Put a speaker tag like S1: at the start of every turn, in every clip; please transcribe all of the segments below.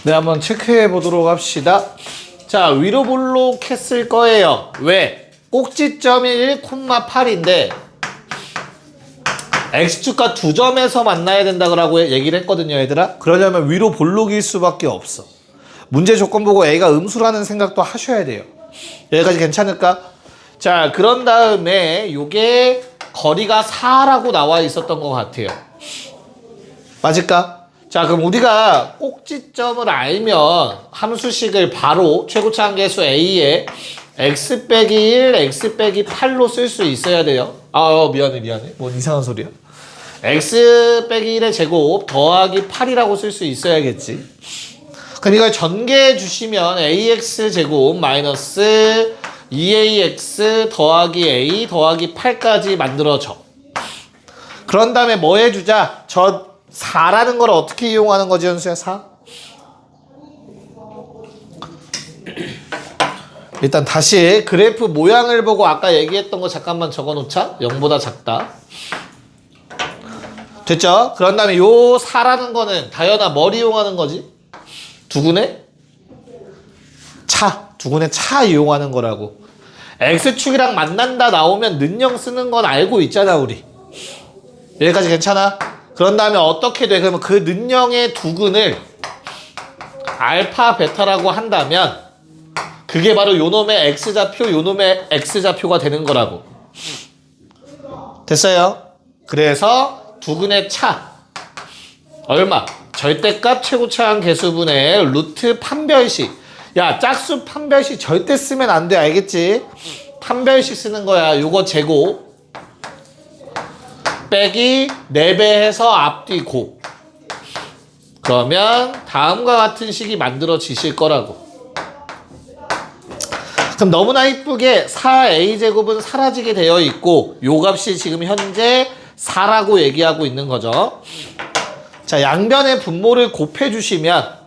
S1: 네, 한번 체크해 보도록 합시다. 자, 위로 볼록했을 거예요. 왜? 꼭지점이 1,8인데 x축과 두 점에서 만나야 된다고 얘기를 했거든요, 얘들아. 그러려면 위로 볼록일 수밖에 없어. 문제 조건 보고 a가 음수라는 생각도 하셔야 돼요. 여기까지 괜찮을까? 자, 그런 다음에 요게 거리가 4라고 나와 있었던 것 같아요. 맞을까? 자, 그럼 우리가 꼭지점을 알면 함수식을 바로 최고차항계수 a에 x 빼기 1, x 빼기 8로 쓸 수 있어야 돼요. 미안해. 뭔 이상한 소리야. x 빼기 1의 제곱 더하기 8이라고 쓸 수 있어야겠지. 그럼 이걸 전개해 주시면 ax 제곱 마이너스 2ax 더하기 a 더하기 8까지 만들어져. 그런 다음에 뭐 해주자? 저 4라는 걸 어떻게 이용하는 거지, 현수야? 4? 일단 다시 그래프 모양을 보고 아까 얘기했던 거 잠깐만 적어놓자. 0보다 작다. 됐죠? 그런 다음에 요 4라는 거는 다현아 뭘 이용하는 거지? 두근의 차. 두근의 차 이용하는 거라고. x축이랑 만난다 나오면 는영 쓰는 건 알고 있잖아, 우리. 여기까지 괜찮아? 그런 다음에 어떻게 돼? 그러면 그 는영의 두근을 알파, 베타라고 한다면 그게 바로 요놈의 x좌표, 요놈의 x좌표가 되는 거라고. 됐어요? 그래서 두근의 차 얼마? 절대값 최고차항 계수분의 루트 판별식. 야, 짝수 판별식 절대 쓰면 안 돼, 알겠지? 판별식 쓰는 거야. 요거 제곱 빼기 4배 해서 앞뒤 곱. 그러면 다음과 같은 식이 만들어지실 거라고. 그럼 너무나 이쁘게 4a제곱은 사라지게 되어 있고 요 값이 지금 현재 4라고 얘기하고 있는 거죠. 자, 양변의 분모를 곱해주시면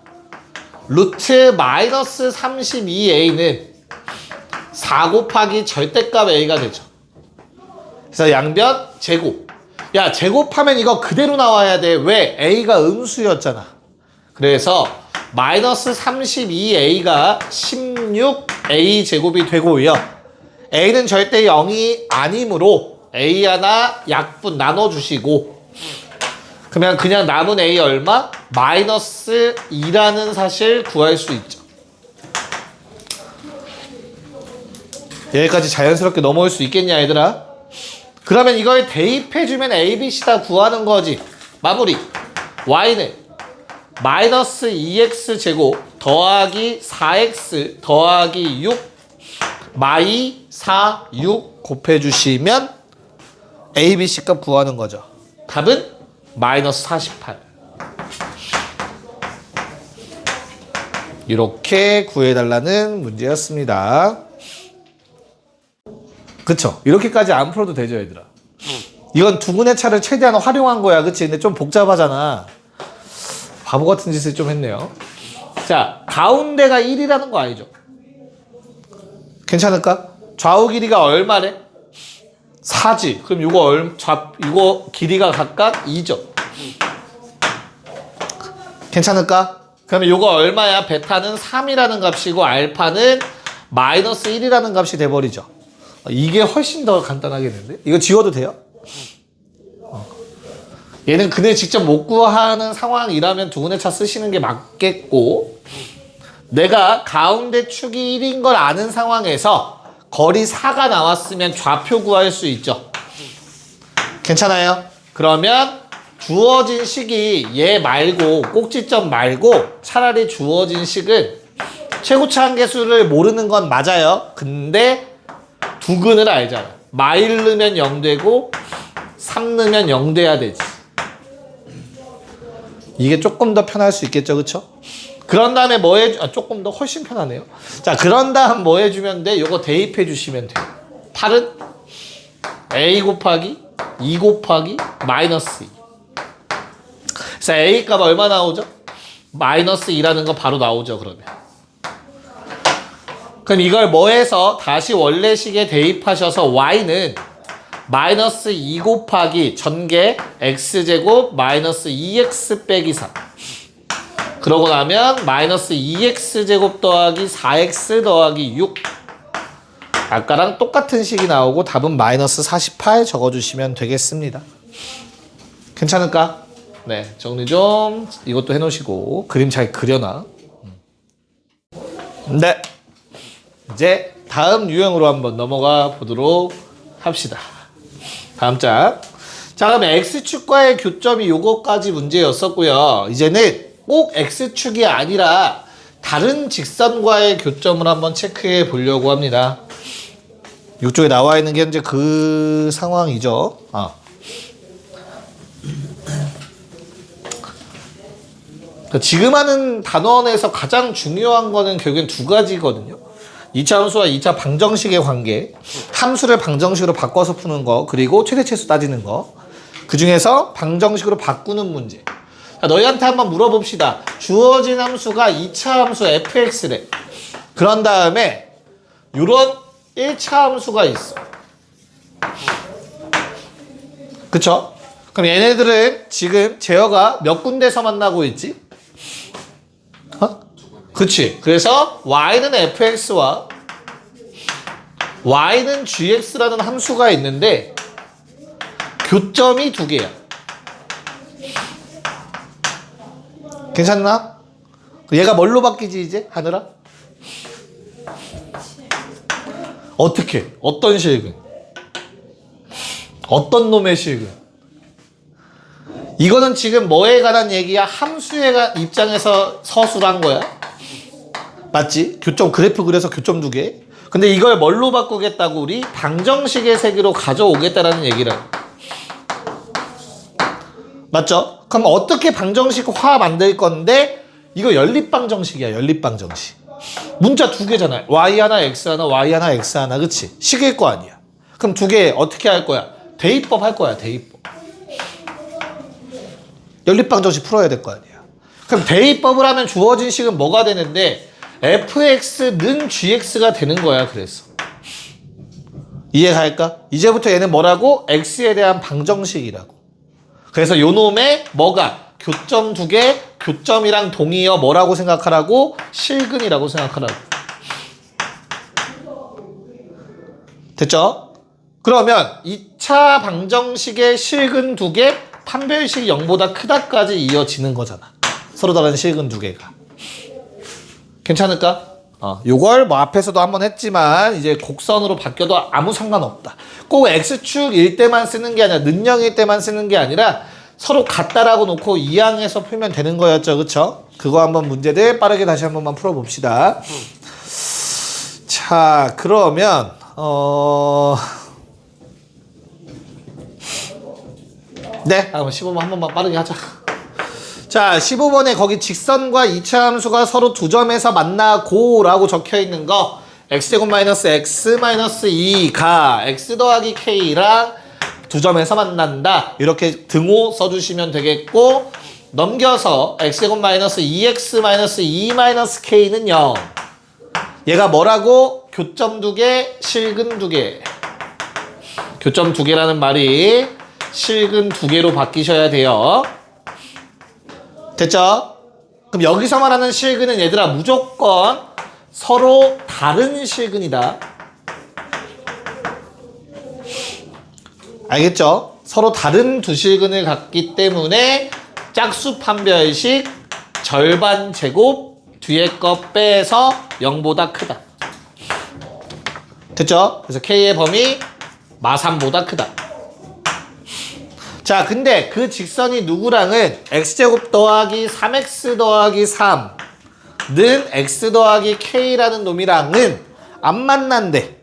S1: 루트 마이너스 32a는 4 곱하기 절대값 a가 되죠. 그래서 양변 제곱. 야, 제곱하면 이거 그대로 나와야 돼. 왜? a가 음수였잖아. 그래서 마이너스 32a가 16a 제곱이 되고요. a는 절대 0이 아니므로 a 하나 약분 나눠주시고, 그러면 그냥 남은 a 얼마? 마이너스 2라는 사실 구할 수 있죠. 여기까지 자연스럽게 넘어올 수 있겠냐, 얘들아? 그러면 이걸 대입해주면 a, b, c 다 구하는 거지. 마무리. y는 마이너스 2x 제곱 더하기 4x 더하기 6 마이 4, 6 곱해주시면 a, b, c 값 구하는 거죠. 답은 마이너스 48. 이렇게 구해달라는 문제였습니다. 그쵸? 이렇게까지 안 풀어도 되죠, 얘들아? 이건 두근의 차를 최대한 활용한 거야, 그치? 근데 좀 복잡하잖아. 바보 같은 짓을 좀 했네요. 자, 가운데가 1이라는 거 알죠? 괜찮을까? 좌우 길이가 얼마래? 4지. 그럼 이거 길이가 각각 2죠. 괜찮을까? 그러면 이거 얼마야? 베타는 3이라는 값이고 알파는 마이너스 1이라는 값이 돼버리죠. 이게 훨씬 더 간단하겠는데? 이거 지워도 돼요? 얘는 그네 직접 못 구하는 상황이라면 두근의 차 쓰시는 게 맞겠고, 내가 가운데 축이 1인 걸 아는 상황에서 거리 4가 나왔으면 좌표 구할 수 있죠. 괜찮아요? 그러면 주어진 식이 얘 말고 꼭지점 말고 차라리 주어진 식은 최고차항계수를 모르는 건 맞아요. 근데 두근을 알잖아. 마일 넣으면 0 되고 3 넣으면 0 돼야 되지. 이게 조금 더 편할 수 있겠죠, 그쵸? 그런 다음에 뭐 조금 더 훨씬 편하네요. 자, 그런 다음 뭐 해주면 돼? 요거 대입해 주시면 돼요. 8은 a 곱하기 2 곱하기 마이너스 2. 그래서 a 값 얼마 나오죠? 마이너스 2라는 거 바로 나오죠, 그러면. 그럼 이걸 뭐 해서 다시 원래식에 대입하셔서 y는 마이너스 2 곱하기 전개 x제곱 마이너스 2x 빼기 3. 그러고 나면 마이너스 2x제곱 더하기 4x 더하기 6. 아까랑 똑같은 식이 나오고 답은 마이너스 48 적어주시면 되겠습니다. 괜찮을까? 네, 정리 좀 이것도 해놓으시고 그림 잘 그려놔. 네, 이제 다음 유형으로 한번 넘어가 보도록 합시다. 다음 장. 자, 그럼 x축과의 교점이 요거까지 문제였었고요. 이제는 꼭 x축이 아니라 다른 직선과의 교점을 한번 체크해 보려고 합니다. 이쪽에 나와 있는 게 현재 그 상황이죠. 지금 하는 단원에서 가장 중요한 거는 결국엔 두 가지거든요. 2차 함수와 2차 방정식의 관계, 함수를 방정식으로 바꿔서 푸는 거, 그리고 최대치수 따지는 거. 그 중에서 방정식으로 바꾸는 문제. 자, 너희한테 한번 물어봅시다. 주어진 함수가 2차 함수 fx래. 그런 다음에 이런 1차 함수가 있어. 그쵸? 그럼 얘네들은 지금 제어가 몇 군데서 만나고 있지? 그치. 그래서 y는 fx와 y는 gx라는 함수가 있는데 교점이 두 개야. 괜찮나? 얘가 뭘로 바뀌지 이제? 하늘아? 어떻게? 어떤 실근? 어떤 놈의 실근? 이거는 지금 뭐에 관한 얘기야? 함수의 입장에서 서술한 거야. 맞지? 교점 그래프 그래서 교점 두 개. 근데 이걸 뭘로 바꾸겠다고? 우리 방정식의 세계로 가져오겠다라는 얘기라. 맞죠? 그럼 어떻게 방정식화 만들 건데 이거 연립방정식이야. 연립방정식. 문자 두 개잖아. y 하나 x 하나 y 하나 x 하나. 그치? 식일 거 아니야. 그럼 두 개 어떻게 할 거야? 대입법 할 거야. 대입법. 연립방정식 풀어야 될 거 아니야. 그럼 대입법을 하면 주어진 식은 뭐가 되는데 fx는 gx가 되는 거야. 그래서 이해갈까? 이제부터 얘는 뭐라고? x에 대한 방정식이라고. 그래서 요 놈의 뭐가? 교점 두 개, 교점이랑 동의어 뭐라고 생각하라고? 실근이라고 생각하라고. 됐죠? 그러면 2차 방정식의 실근 두 개, 판별식 0보다 크다까지 이어지는 거잖아. 서로 다른 실근 두 개가. 괜찮을까? 요걸 뭐 앞에서도 한번 했지만 이제 곡선으로 바뀌어도 아무 상관없다. 꼭 x축일 때만 쓰는 게 아니라 는영일 때만 쓰는 게 아니라 서로 같다라고 놓고 이항해서 풀면 되는 거였죠. 그쵸? 그거 한번 문제들 빠르게 다시 한 번만 풀어봅시다. 자, 그러면 네, 한번 15번 한 번만 빠르게 하자. 자, 15번에 거기 직선과 2차 함수가 서로 두 점에서 만나고 라고 적혀 있는 거 x제곱 마이너스 x 마이너스 2가 x 더하기 k랑 두 점에서 만난다. 이렇게 등호 써주시면 되겠고 넘겨서 x제곱 마이너스 2x 마이너스 2 마이너스 k는 0. 얘가 뭐라고? 교점 두 개, 실근 두 개. 교점 두 개라는 말이 실근 두 개로 바뀌셔야 돼요. 됐죠? 그럼 여기서 말하는 실근은 얘들아 무조건 서로 다른 실근이다. 알겠죠? 서로 다른 두 실근을 갖기 때문에 짝수 판별식 절반 제곱 뒤에 거 빼서 0보다 크다. 됐죠? 그래서 K의 범위 마3보다 크다. 자, 근데 그 직선이 누구랑은 x제곱 더하기 3x 더하기 3는 x 더하기 k라는 놈이랑은 안 만난대.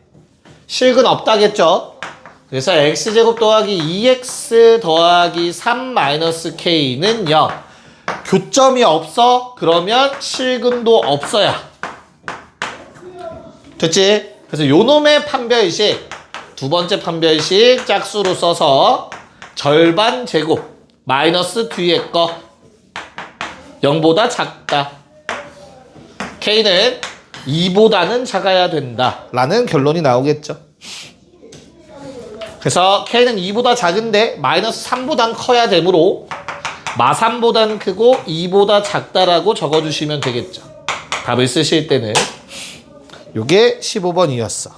S1: 실근 없다겠죠? 그래서 x제곱 더하기 2x 더하기 3 마이너스 k는 0. 교점이 없어? 그러면 실근도 없어야. 됐지? 그래서 요 놈의 판별식, 두 번째 판별식 짝수로 써서 절반 제곱 마이너스 뒤에 거 0보다 작다. K는 2보다는 작아야 된다 라는 결론이 나오겠죠. 그래서 K는 2보다 작은데 마이너스 3보단 커야 되므로 마3보단 크고 2보다 작다라고 적어주시면 되겠죠. 답을 쓰실 때는. 요게 15번이었어.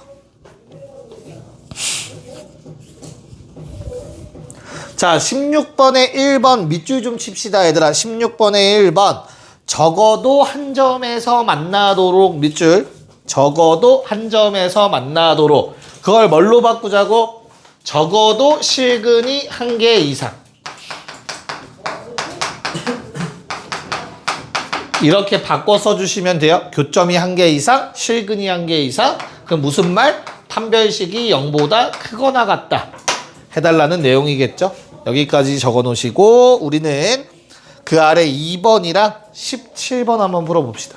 S1: 자, 16번에 1번 밑줄 좀 칩시다, 얘들아. 16번에 1번. 적어도 한 점에서 만나도록 밑줄. 적어도 한 점에서 만나도록. 그걸 뭘로 바꾸자고? 적어도 실근이 1개 이상. 이렇게 바꿔 써주시면 돼요. 교점이 1개 이상, 실근이 1개 이상. 그럼 무슨 말? 판별식이 0보다 크거나 같다 해달라는 내용이겠죠. 여기까지 적어 놓으시고 우리는 그 아래 2번이랑 17번 한번 풀어봅시다.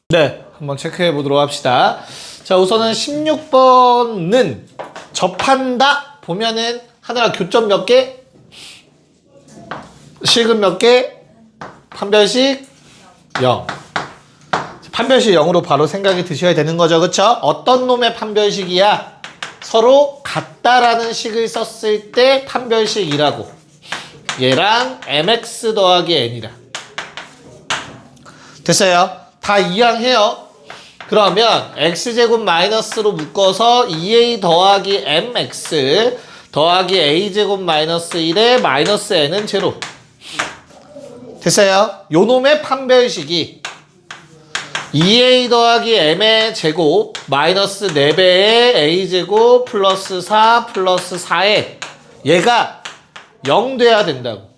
S1: 네, 한번 체크해 보도록 합시다. 자, 우선은 16번은 접한다 보면은 하나가 교점 몇 개? 실근 몇 개? 판별식 0. 판별식 0으로 바로 생각이 드셔야 되는 거죠. 그쵸? 어떤 놈의 판별식이야? 서로 같다라는 식을 썼을 때 판별식이라고. 얘랑 mx 더하기 n이라. 됐어요? 다 이항해요. 그러면 x제곱 마이너스로 묶어서 2a 더하기 mx 더하기 a제곱 마이너스 1에 마이너스 n은 제로. 됐어요? 요 놈의 판별식이 2a 더하기 m의 제곱 마이너스 4배의 a제곱 플러스 4 플러스 4에 얘가 0 돼야 된다고.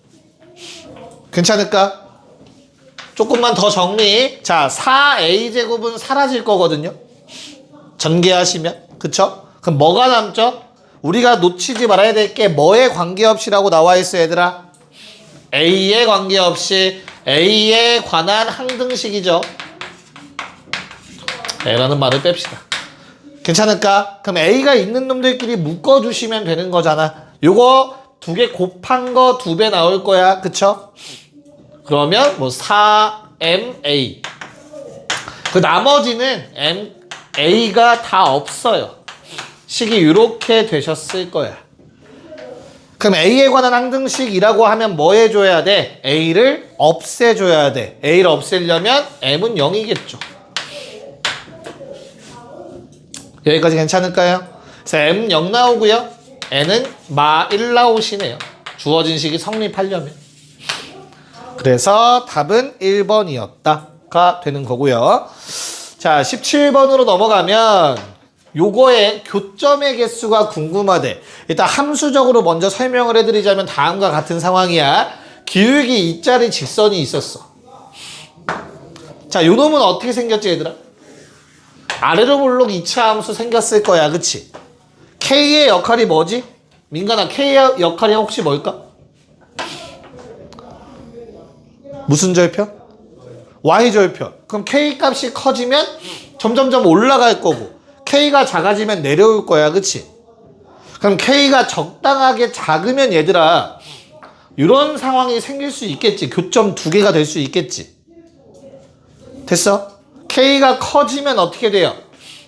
S1: 괜찮을까? 조금만 더 정리. 자, 4a제곱은 사라질 거거든요. 전개하시면. 그쵸? 그럼 뭐가 남죠? 우리가 놓치지 말아야 될 게 뭐에 관계없이라고 나와 있어, 얘들아? a에 관계없이 a에 관한 항등식이죠. A라는 말을 뺍시다. 괜찮을까? 그럼 A가 있는 놈들끼리 묶어주시면 되는 거잖아. 요거 2개 곱한 거 2배 나올 거야. 그쵸? 그러면 뭐 4MA. 그 나머지는 A가 다 없어요. 식이 이렇게 되셨을 거야. 그럼 A에 관한 항등식이라고 하면 뭐 해줘야 돼? A를 없애줘야 돼. A를 없애려면 M은 0이겠죠. 여기까지 괜찮을까요? 그래서 M 0 나오고요. N은 마 1 나오시네요. 주어진 식이 성립하려면. 그래서 답은 1번이었다가 되는 거고요. 자, 17번으로 넘어가면 요거의 교점의 개수가 궁금하대. 일단 함수적으로 먼저 설명을 해드리자면 다음과 같은 상황이야. 기울기 2짜리 직선이 있었어. 자, 요 놈은 어떻게 생겼지, 얘들아? 아래로 볼록 2차 함수 생겼을 거야. 그치? K의 역할이 뭐지? 민간아, K의 역할이 혹시 뭘까? 무슨 절편? Y절편. 그럼 K 값이 커지면 점점점 올라갈 거고 K가 작아지면 내려올 거야. 그치? 그럼 K가 적당하게 작으면 얘들아 이런 상황이 생길 수 있겠지. 교점 2개가 될 수 있겠지. 됐어? K가 커지면 어떻게 돼요?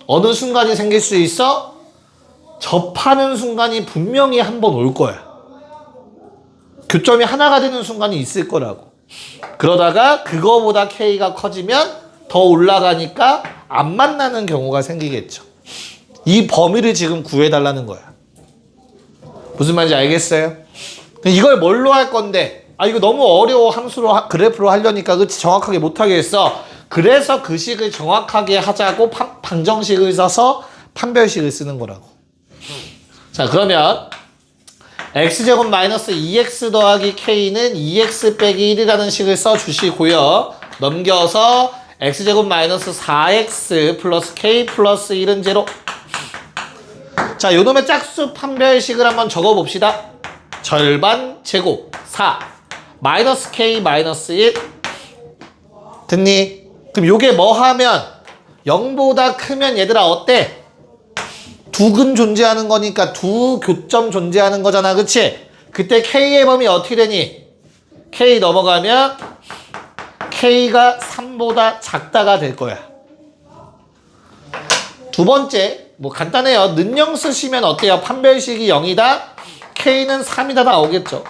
S1: 어느 순간이 생길 수 있어? 접하는 순간이 분명히 한 번 올 거야. 교점이 하나가 되는 순간이 있을 거라고. 그러다가 그거보다 K가 커지면 더 올라가니까 안 만나는 경우가 생기겠죠. 이 범위를 지금 구해달라는 거야. 무슨 말인지 알겠어요? 이걸 뭘로 할 건데? 아, 이거 너무 어려워. 함수로, 그래프로 하려니까. 그치? 정확하게 못하겠어. 그래서 그 식을 정확하게 하자고 방정식을 써서 판별식을 쓰는 거라고. 자, 그러면 x제곱 마이너스 2x 더하기 k는 2x 빼기 1이라는 식을 써주시고요. 넘겨서 x제곱 마이너스 4x 플러스 k 플러스 1은 제로. 자, 요놈의 짝수 판별식을 한번 적어봅시다. 절반 제곱 4 마이너스 k 마이너스 1. 됐니? 그럼 요게 뭐 하면 0보다 크면 얘들아 어때? 두 근 존재하는 거니까 두 교점 존재하는 거잖아. 그치? 그때 K의 범위 어떻게 되니? K 넘어가면 K가 3보다 작다가 될 거야. 두 번째, 뭐 간단해요. 는영 쓰시면 어때요? 판별식이 0이다? K는 3이다 나오겠죠.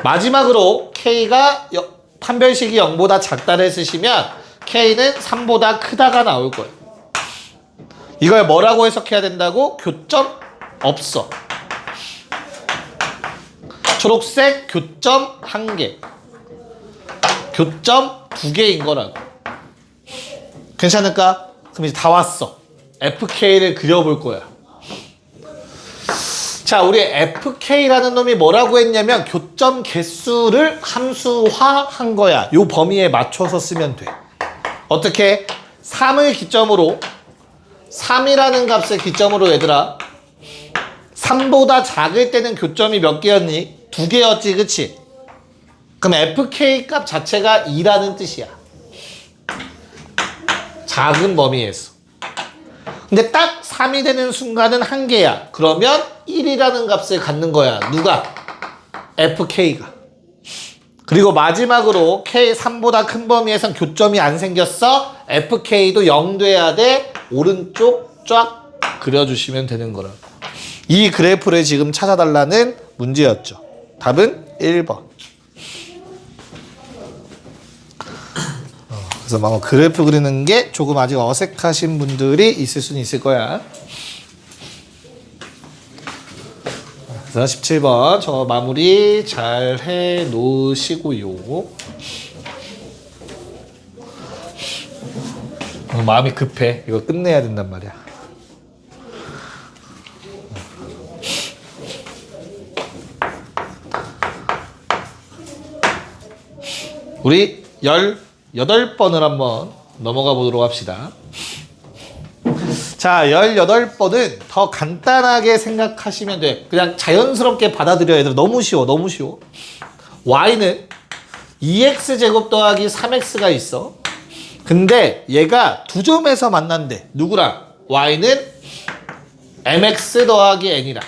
S1: 마지막으로 K가 판별식이 0보다 작다를 쓰시면 K는 3보다 크다가 나올 거예요. 이걸 뭐라고 해석해야 된다고? 교점 없어. 초록색 교점 1개. 교점 2개인 거라고. 괜찮을까? 그럼 이제 다 왔어. FK를 그려볼 거야. 자, 우리 FK라는 놈이 뭐라고 했냐면 교점 개수를 함수화한 거야. 요 범위에 맞춰서 쓰면 돼. 어떻게? 3을 기점으로 3이라는 값을 기점으로 얘들아 3보다 작을 때는 교점이 몇 개였니? 2개였지, 그치? 그럼 FK 값 자체가 2라는 뜻이야. 작은 범위에서. 근데 딱 3이 되는 순간은 1개야. 그러면 1이라는 값을 갖는 거야. 누가? FK가. 그리고 마지막으로 K 3보다 큰 범위에선 교점이 안 생겼어. FK도 0 돼야 돼. 오른쪽 쫙 그려주시면 되는 거라. 이 그래프를 지금 찾아달라는 문제였죠. 답은 1번. 그래서 뭐 그래프 그리는 게 조금 아직 어색하신 분들이 있을 수는 있을 거야. 그래서 17번 저 마무리 잘 해 놓으시고요. 마음이 급해. 이거 끝내야 된단 말이야. 우리 18번을 한번 넘어가 보도록 합시다. 자, 18번은 더 간단하게 생각하시면 돼. 그냥 자연스럽게 받아들여. 얘들아, 너무 쉬워. 너무 쉬워. y는 2x제곱 더하기 3x가 있어. 근데 얘가 두 점에서 만난대. 누구랑? y는 mx 더하기 n이랑.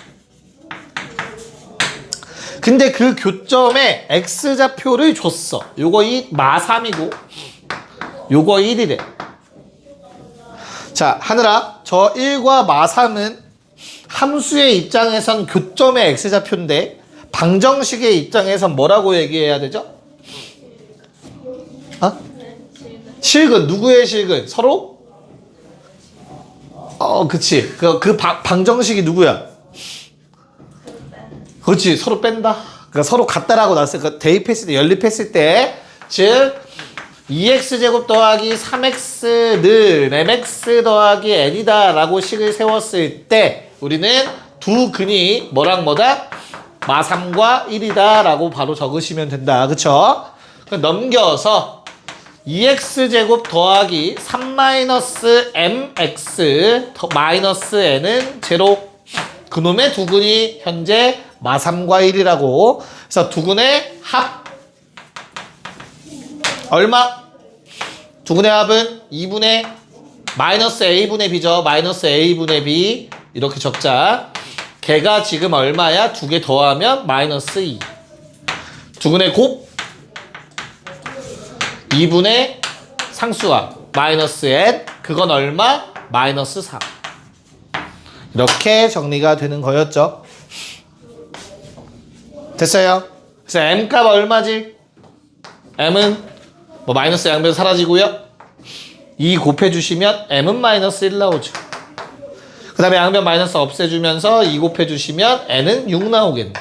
S1: 근데 그 교점에 x좌표를 줬어. 요거 마3이고 요거 1이래. 자, 하늘아, 저 1과 마3은 함수의 입장에선 교점의 x좌표인데 방정식의 입장에선 뭐라고 얘기해야 되죠? 어? 실근. 누구의 실근? 서로? 그치. 방정식이 누구야? 그렇지. 서로 뺀다. 그러니까 서로 같다라고 나왔을 때, 대입했을 때, 연립했을 때, 즉 2x제곱 더하기 3x는 mx 더하기 n이다 라고 식을 세웠을 때 우리는 두 근이 뭐랑 뭐다? 마3과 1이다 라고 바로 적으시면 된다. 그쵸? 넘겨서 2x제곱 더하기 3-mx 마이너스 n은 제로. 그놈의 두 근이 현재 마3과 1이라고. 그래서 두 근의 합 얼마? 두 근의 합은 2분의 마이너스 a분의 b죠. 마이너스 a분의 b 이렇게 적자. 걔가 지금 얼마야? 두 개 더하면 마이너스 2. 두 근의 곱 2분의 상수합 마이너스 n 그건 얼마? 마이너스 4. 이렇게 정리가 되는 거였죠. 됐어요? 그래서 m값 얼마지? m은 뭐 마이너스 양변 사라지고요. 2 곱해주시면 m은 마이너스 1 나오죠. 그 다음에 양변 마이너스 없애주면서 2 곱해주시면 n은 6 나오겠네.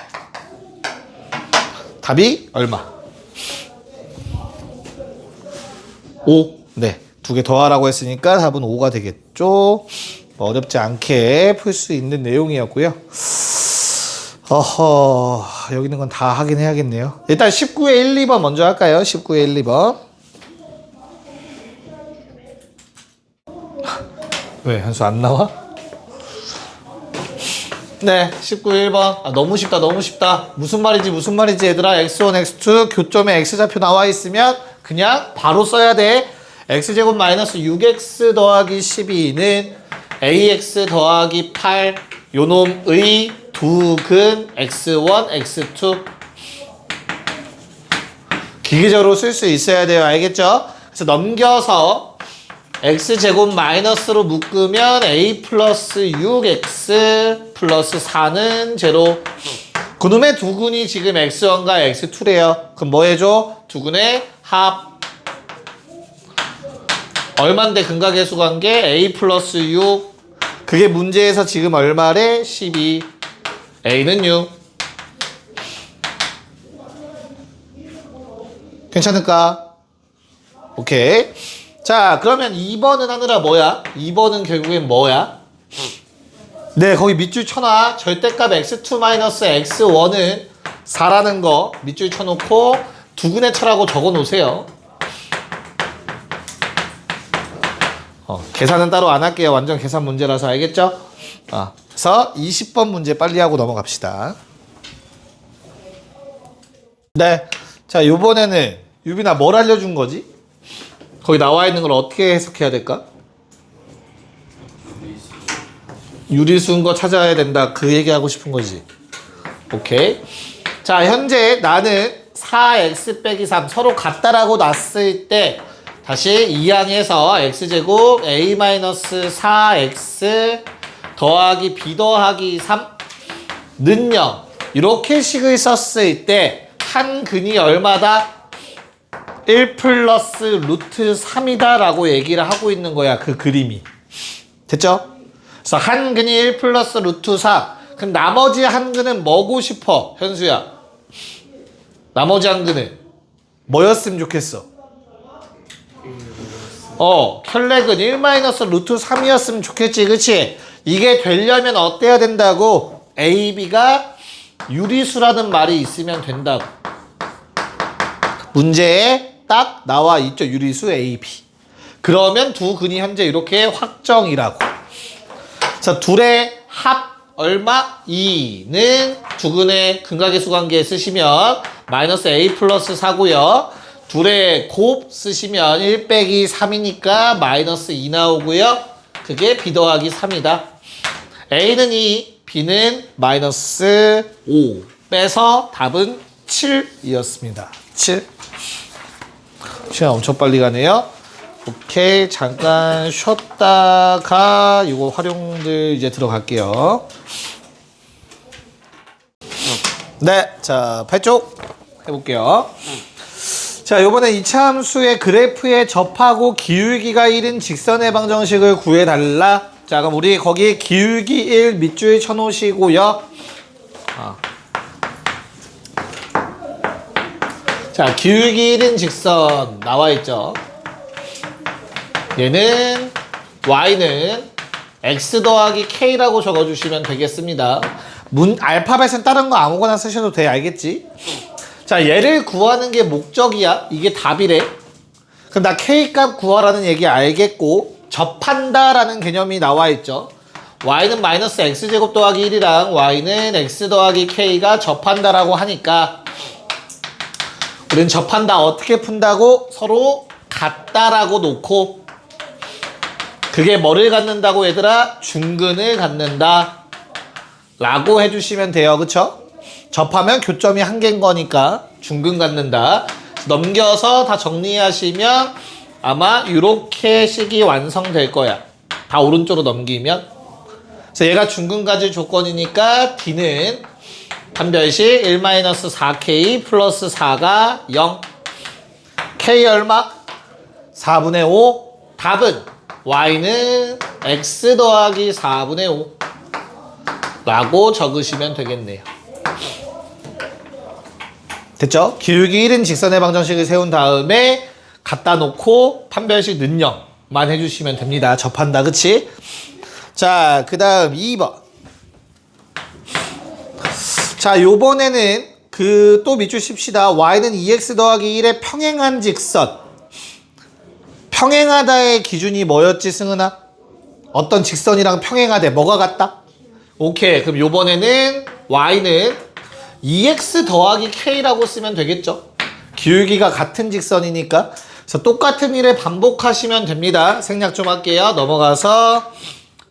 S1: 답이 얼마? 5. 네. 두 개 더하라고 했으니까 답은 5가 되겠죠. 뭐 어렵지 않게 풀 수 있는 내용이었고요. 여기 있는 건 다 하긴 해야겠네요. 일단 19의 1, 2번 먼저 할까요? 19의 1, 2번. 왜? 한수 안 나와? 네, 19의 1번. 너무 쉽다, 너무 쉽다. 무슨 말이지, 얘들아. x1, x2 교점에 x좌표 나와 있으면 그냥 바로 써야 돼. x제곱 마이너스 6x 더하기 12는 ax 더하기 8 요놈의 두 근 x1, x2 기계적으로 쓸 수 있어야 돼요. 알겠죠? 그래서 넘겨서 x제곱 마이너스로 묶으면 a 플러스 6x 플러스 4는 제로. 그놈의 두근이 지금 x1과 x2래요. 그럼 뭐 해줘? 두근의 합. 얼만데 근각의 수관계? a 플러스 6. 그게 문제에서 지금 얼마래? 12. a는 6. 괜찮을까? 오케이. 자, 그러면 2번은 하느라 뭐야? 2번은 결국엔 뭐야? 네, 거기 밑줄 쳐놔. 절대값 x2-x1은 4라는 거 밑줄 쳐놓고 두근의 차라고 적어 놓으세요. 계산은 따로 안 할게요. 완전 계산 문제라서 알겠죠? 그래서 20번 문제 빨리 하고 넘어갑시다. 네. 자, 요번에는 유빈아 뭘 알려준 거지? 거기 나와 있는 걸 어떻게 해석해야 될까? 유리수인 거 찾아야 된다. 그 얘기하고 싶은 거지. 오케이. 자, 현재 나는 4x 빼기 3 서로 같다라고 놨을 때 다시 이항에서 x제곱 a-4x 더하기 b 더하기 3는 0 이렇게 식을 썼을 때 한 근이 얼마다? 1 플러스 루트 3이다 라고 얘기를 하고 있는 거야. 그 그림이. 됐죠? 그래서 한 근이 1 플러스 루트 3. 그럼 나머지 한 근은 뭐고 싶어? 현수야. 나머지 한 근은 뭐였으면 좋겠어? 혈렉은 1 마이너스 루트 3이었으면 좋겠지. 그치? 이게 되려면 어때야 된다고? A, B가 유리수라는 말이 있으면 된다고. 문제에 딱 나와 있죠. 유리수 A, B. 그러면 두 근이 현재 이렇게 확정이라고. 자, 둘의 합 얼마? 2는 두 근의 근각의 수관계에 쓰시면 마이너스 A 플러스 4고요. 둘의 곱 쓰시면 1 빼기 3이니까 마이너스 2 나오고요. 그게 B 더하기 3이다. A는 2, B는 마이너스 5 빼서 답은 7이었습니다. 7. 시간 엄청 빨리 가네요. 오케이. 잠깐 쉬었다가 이거 활용들 이제 들어갈게요. 네. 자, 8쪽 해볼게요. 자, 요번에 이차함수의 그래프에 접하고 기울기가 1인 직선의 방정식을 구해달라. 자, 그럼 우리 거기 기울기 1 밑줄 쳐놓으시고요. 자, 기울기 1인 직선 나와있죠. 얘는 y는 x 더하기 k라고 적어주시면 되겠습니다. 알파벳은 다른 거 아무거나 쓰셔도 돼. 알겠지? 자, 얘를 구하는 게 목적이야. 이게 답이래. 그럼 나 k값 구하라는 얘기 알겠고 접한다라는 개념이 나와있죠. y는 마이너스 x제곱 더하기 1이랑 y는 x 더하기 k가 접한다라고 하니까 우린 접한다 어떻게 푼다고? 서로 같다라고 놓고 그게 뭐를 갖는다고 얘들아? 중근을 갖는다 라고 해주시면 돼요. 그쵸? 접하면 교점이 한 개인 거니까 중근 갖는다. 넘겨서 다 정리하시면 아마 이렇게 식이 완성될 거야. 다 오른쪽으로 넘기면. 그래서 얘가 중근 가질 조건이니까 D는 판별식 1-4K 플러스 4가 0. K 얼마? 4분의 5. 답은 Y는 X 더하기 4분의 5 라고 적으시면 되겠네요. 됐죠? 기울기 1인 직선의 방정식을 세운 다음에 갖다 놓고 판별식 는 0만 해주시면 됩니다. 접한다. 그치? 자, 그 다음 2번. 자, 요번에는 또 밑줄 칩시다. y는 2x 더하기 1의 평행한 직선. 평행하다의 기준이 뭐였지, 승은아? 어떤 직선이랑 평행하대. 뭐가 같다? 오케이. 그럼 요번에는 y는 2x 더하기 k라고 쓰면 되겠죠? 기울기가 같은 직선이니까. 그래서 똑같은 일을 반복하시면 됩니다. 생략 좀 할게요. 넘어가서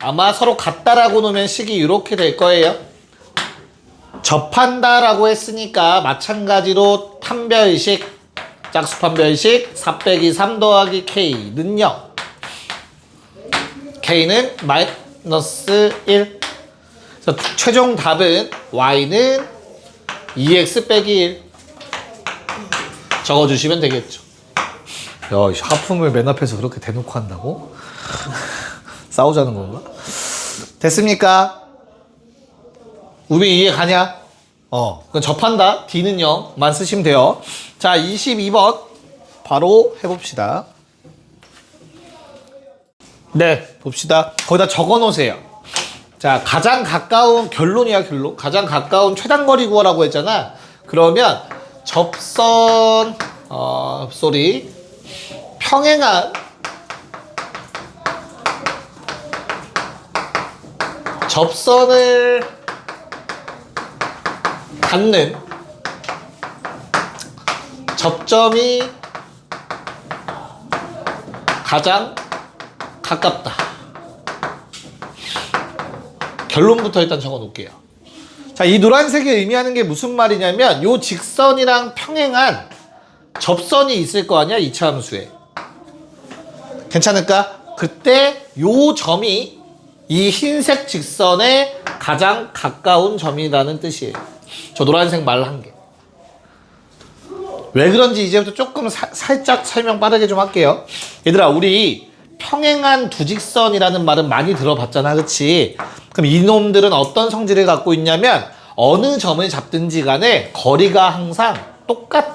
S1: 아마 서로 같다라고 놓으면 식이 이렇게 될 거예요. 접한다라고 했으니까 마찬가지로 판별식, 짝수 판별식 4 빼기 3 더하기 k는 0. k는 마이너스 1. 그래서 최종 답은 y는 2x 빼기 1 적어주시면 되겠죠. 야, 하품을 맨 앞에서 그렇게 대놓고 한다고? 싸우자는 건가? 됐습니까? 우비 이해 가냐? 그럼 접한다. D는 0만 쓰시면 돼요. 자, 22번 바로 해봅시다. 네, 봅시다. 거기다 적어 놓으세요. 자, 가장 가까운 결론이야, 결론. 가장 가까운 최단거리 구하라고 했잖아. 그러면 접선 평행한 접선을 닿는 접점이 가장 가깝다. 결론부터 일단 적어 놓을게요. 자, 이 노란색이 의미하는 게 무슨 말이냐면 요 직선이랑 평행한 접선이 있을 거 아니야, 이차 함수에. 괜찮을까? 그때 요 점이 이 흰색 직선에 가장 가까운 점이라는 뜻이에요. 저 노란색 말 한 게. 왜 그런지 이제부터 조금 살짝 설명 빠르게 좀 할게요. 얘들아, 우리 평행한 두 직선이라는 말은 많이 들어봤잖아, 그치? 그럼 이놈들은 어떤 성질을 갖고 있냐면 어느 점을 잡든지 간에 거리가 항상 똑같아.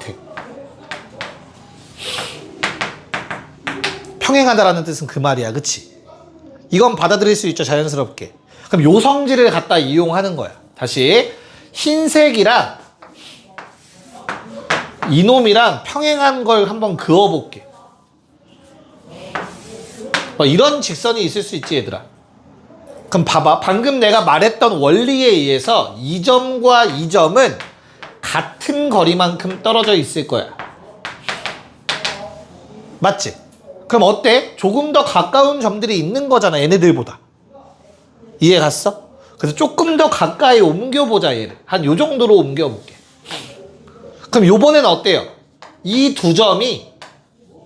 S1: 평행하다라는 뜻은 그 말이야, 그치? 이건 받아들일 수 있죠, 자연스럽게. 그럼 요 성질을 갖다 이용하는 거야. 다시 흰색이랑 이놈이랑 평행한 걸 한번 그어볼게. 이런 직선이 있을 수 있지, 얘들아. 그럼 봐봐. 방금 내가 말했던 원리에 의해서 이 점과 이 점은 같은 거리만큼 떨어져 있을 거야. 맞지? 그럼 어때? 조금 더 가까운 점들이 있는 거잖아, 얘네들보다. 이해 갔어? 그래서 조금 더 가까이 옮겨보자, 얘를. 한 요 정도로 옮겨볼게. 그럼 요번엔 어때요? 이 두 점이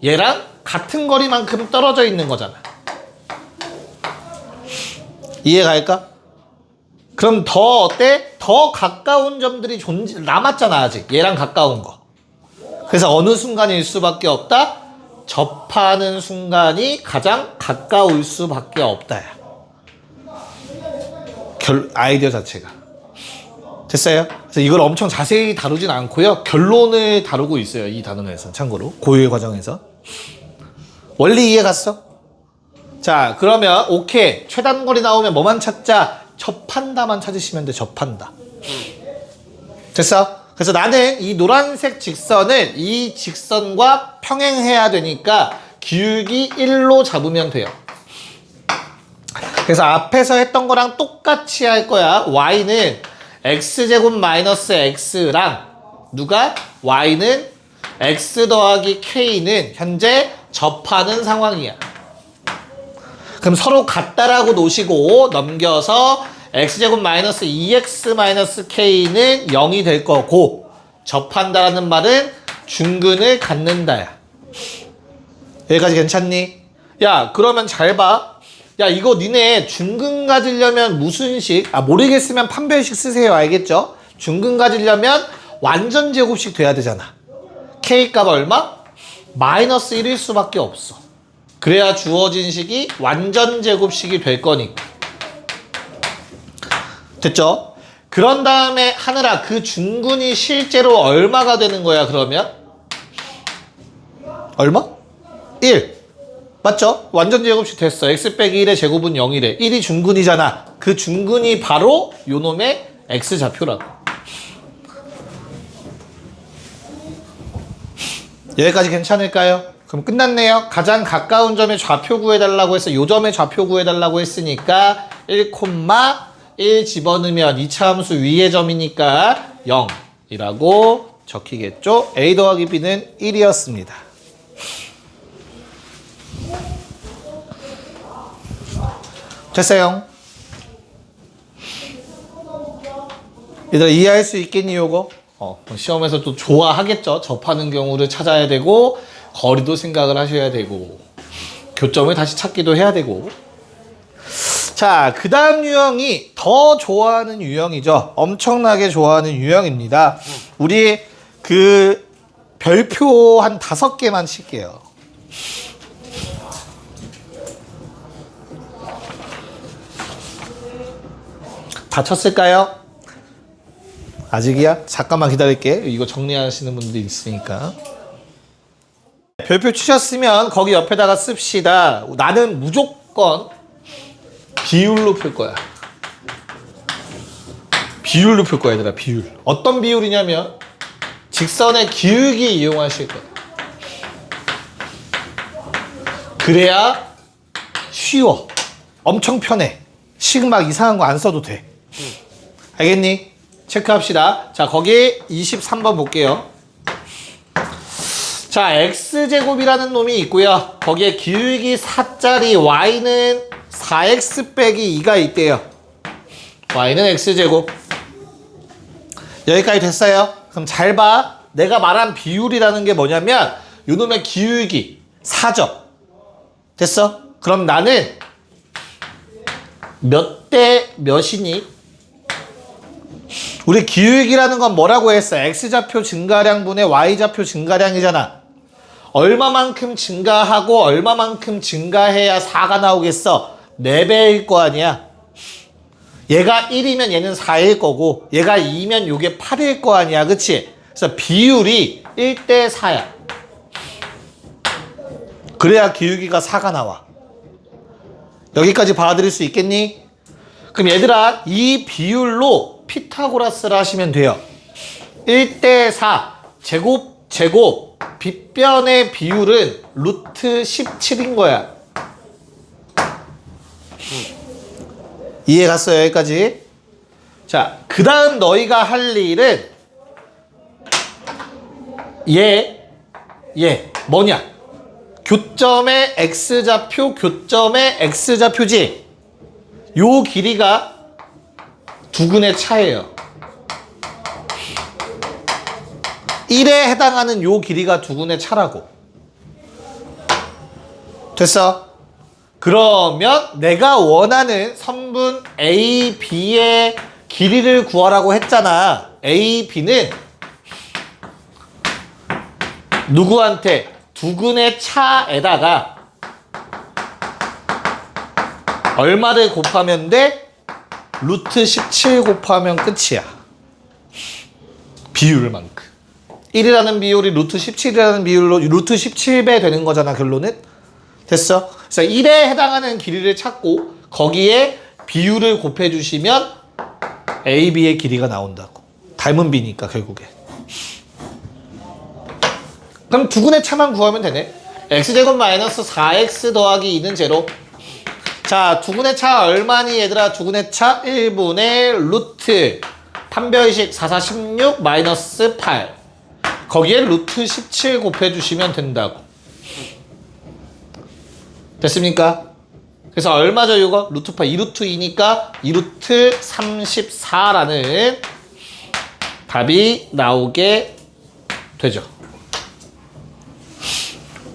S1: 얘랑 같은 거리만큼 떨어져 있는 거잖아. 이해 갈까? 그럼 더 어때? 더 가까운 점들이 남았잖아, 아직. 얘랑 가까운 거. 그래서 어느 순간일 수밖에 없다? 접하는 순간이 가장 가까울 수밖에 없다야. 아이디어 자체가. 됐어요? 그래서 이걸 엄청 자세히 다루진 않고요. 결론을 다루고 있어요, 이 단원에서. 참고로 고유의 과정에서. 원리 이해 갔어? 자, 그러면 오케이. 최단거리 나오면 뭐만 찾자? 접한다만 찾으시면 돼. 접한다. 됐어? 그래서 나는 이 노란색 직선을 이 직선과 평행해야 되니까 기울기 1로 잡으면 돼요. 그래서 앞에서 했던 거랑 똑같이 할 거야. y는 x제곱 마이너스 x랑 누가? y는 x 더하기 k는 현재 접하는 상황이야. 그럼 서로 같다라고 놓으시고 넘겨서 x제곱 마이너스 2x 마이너스 k는 0이 될 거고, 접한다라는 말은 중근을 갖는다야. 여기까지 괜찮니? 야, 그러면 잘 봐. 야, 이거 니네 중근 가지려면 무슨 식? 모르겠으면 판별식 쓰세요. 알겠죠? 중근 가지려면 완전 제곱식 돼야 되잖아. k 값 얼마? 마이너스 1일 수밖에 없어. 그래야 주어진 식이 완전 제곱식이 될 거니까. 됐죠? 그런 다음에 하느라 그 중근이 실제로 얼마가 되는 거야, 그러면? 얼마? 1. 맞죠? 완전 제곱식 됐어. x 빼기 1의 제곱은 0이래. 1이 중근이잖아. 그 중근이 바로 요놈의 x좌표라고. 여기까지 괜찮을까요? 그럼 끝났네요. 가장 가까운 점의 좌표 구해달라고 해서 요 점의 좌표 구해달라고 했으니까 1,1 집어넣으면 2차 함수 위의 점이니까 0이라고 적히겠죠. a 더하기 b는 1이었습니다. 됐어요. 얘들아, 이해할 수 있겠니, 요거? 시험에서 또 좋아하겠죠. 접하는 경우를 찾아야 되고, 거리도 생각을 하셔야 되고, 교점을 다시 찾기도 해야 되고. 자, 그 다음 유형이 더 좋아하는 유형이죠. 엄청나게 좋아하는 유형입니다. 우리 그 별표 한 5개만 칠게요. 다 쳤을까요? 아직이야? 잠깐만 기다릴게. 이거 정리하시는 분들이 있으니까. 별표 치셨으면 거기 옆에다가 씁시다. 나는 무조건 비율로 풀 거야. 비율로 풀 거야, 얘들아. 비율. 어떤 비율이냐면 직선의 기울기 이용하실 거야. 그래야 쉬워. 엄청 편해. 식 막 이상한 거 안 써도 돼. 알겠니? 체크합시다. 자, 거기 23번 볼게요. 자, x제곱이라는 놈이 있고요. 거기에 기울기 4짜리 y는 4x 빼기 2가 있대요. y는 x제곱. 여기까지 됐어요. 그럼 잘 봐. 내가 말한 비율이라는 게 뭐냐면 요놈의 기울기 4죠. 됐어? 그럼 나는 몇 대 몇이니? 우리 기울기라는 건 뭐라고 했어? x좌표 증가량분의 y좌표 증가량이잖아. 얼마만큼 증가하고 얼마만큼 증가해야 4가 나오겠어? 4배일 거 아니야. 얘가 1이면 얘는 4일 거고 얘가 2면 요게 8일 거 아니야. 그치? 그래서 비율이 1대 4야. 그래야 기울기가 4가 나와. 여기까지 받아들일 수 있겠니? 그럼 얘들아, 이 비율로 피타고라스를 하시면 돼요. 1대 4 제곱 빗변의 비율은 루트 17인 거야. 이해 갔어요? 여기까지. 자, 그 다음 너희가 할 일은 얘 뭐냐? 교점의 x좌표, 교점의 x좌표지. 요 길이가 두근의 차예요. 1에 해당하는 요 길이가 두근의 차라고. 됐어? 그러면 내가 원하는 선분 A, B의 길이를 구하라고 했잖아. A, B는 누구한테? 두근의 차에다가 얼마를 곱하면 돼? 루트 17 곱하면 끝이야. 비율만큼. 1이라는 비율이 루트 17이라는 비율로 루트 17배 되는 거잖아, 결론은. 됐어? 그래서 1에 해당하는 길이를 찾고 거기에 비율을 곱해주시면 A, B의 길이가 나온다고. 닮은 비니까 결국에. 그럼 두근의 차만 구하면 되네. x제곱 마이너스 4x 더하기 2는 제로. 자, 두근의 차 얼마니 얘들아? 두근의 차 1분의 루트 판별식 4, 4, 16 마이너스 8. 거기에 루트 17 곱해주시면 된다고. 됐습니까? 그래서 얼마죠 이거? 루트 8, 2루트 2니까 2루트 34라는 답이 나오게 되죠.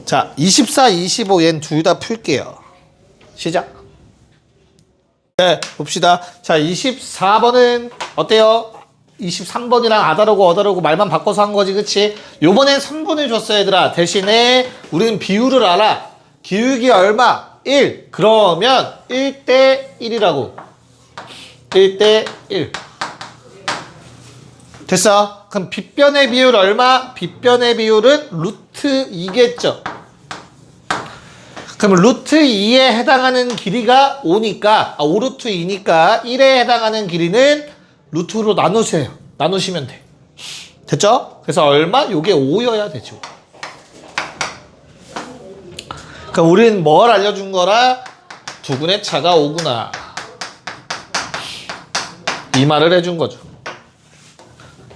S1: 자, 24, 25 얘는 둘 다 풀게요. 시작. 네, 봅시다. 자, 24번은 어때요? 23번이랑 아다르고 어다르고 말만 바꿔서 한 거지, 그치? 요번엔 3분을 줬어, 얘들아. 대신에 우리는 비율을 알아. 기울기 얼마? 1. 그러면 1대 1이라고. 1대 1. 됐어? 그럼 빗변의 비율 얼마? 빗변의 비율은 루트 2겠죠. 그럼 루트 2에 해당하는 길이가 5니까 5루트 2니까 1에 해당하는 길이는 루트로 나누세요. 나누시면 돼. 됐죠? 그래서 얼마? 요게 5여야 되죠. 그럼 우린 뭘 알려준 거라? 두근의 차가 5구나. 이 말을 해준 거죠.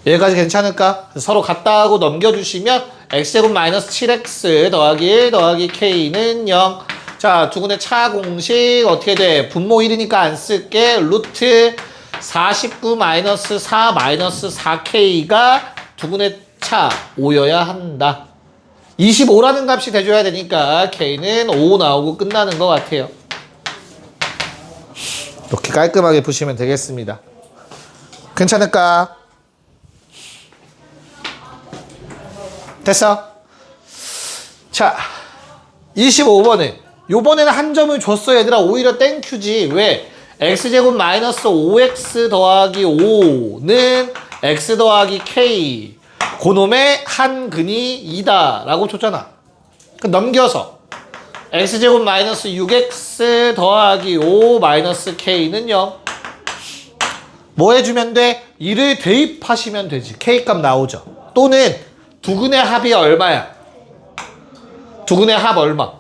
S1: 여기까지 괜찮을까? 서로 같다 하고 넘겨주시면 x제곱 마이너스 7x 더하기 1 더하기 k는 0. 자, 두근의 차 공식 어떻게 돼? 분모 1이니까 안 쓸게. 루트 49 마이너스 4 마이너스 4k가 두근의 차 5여야 한다. 25라는 값이 돼줘야 되니까 k는 5 나오고 끝나는 것 같아요. 이렇게 깔끔하게 푸시면 되겠습니다. 괜찮을까? 됐어? 자, 25번은 요번에는 한 점을 줬어 얘들아. 오히려 땡큐지. 왜? x제곱 마이너스 5x 더하기 5는 x 더하기 k 그놈의 한 근이 2다 라고 줬잖아. 넘겨서 x제곱 마이너스 6x 더하기 5 마이너스 k는 0. 뭐 해주면 돼? 2를 대입하시면 되지. k값 나오죠. 또는 두근의 합이 얼마야? 두근의 합 얼마?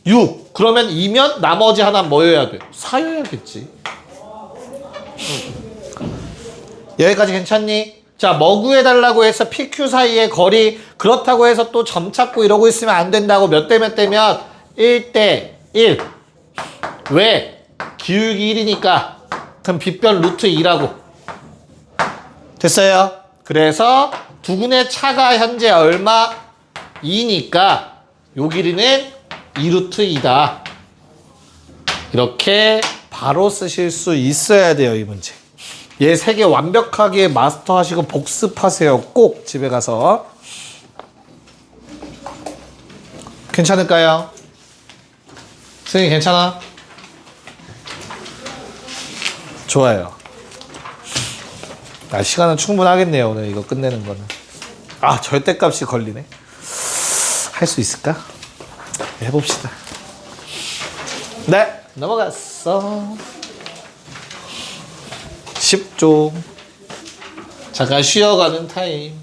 S1: 6. 그러면 2면 나머지 하나 뭐여야 돼? 4여야겠지. 여기까지 괜찮니? 자, 뭐 구해달라고 해서 PQ 사이의 거리 그렇다고 해서 또 점 찾고 이러고 있으면 안 된다고. 몇 대 몇 대면 1대 1. 왜? 기울기 1이니까 그럼 빗변 루트 2라고. 됐어요? 그래서 두근의 차가 현재 얼마? 2니까 요 길이는 2루트 2다. 이렇게 바로 쓰실 수 있어야 돼요, 이 문제. 얘 3개 완벽하게 마스터하시고 복습하세요. 꼭 집에 가서. 괜찮을까요? 선생님 괜찮아? 좋아요. 시간은 충분하겠네요, 오늘 이거 끝내는 거는. 절대값이 걸리네. 할 수 있을까? 해봅시다. 네, 넘어갔어. 10조. 잠깐 쉬어가는 타임.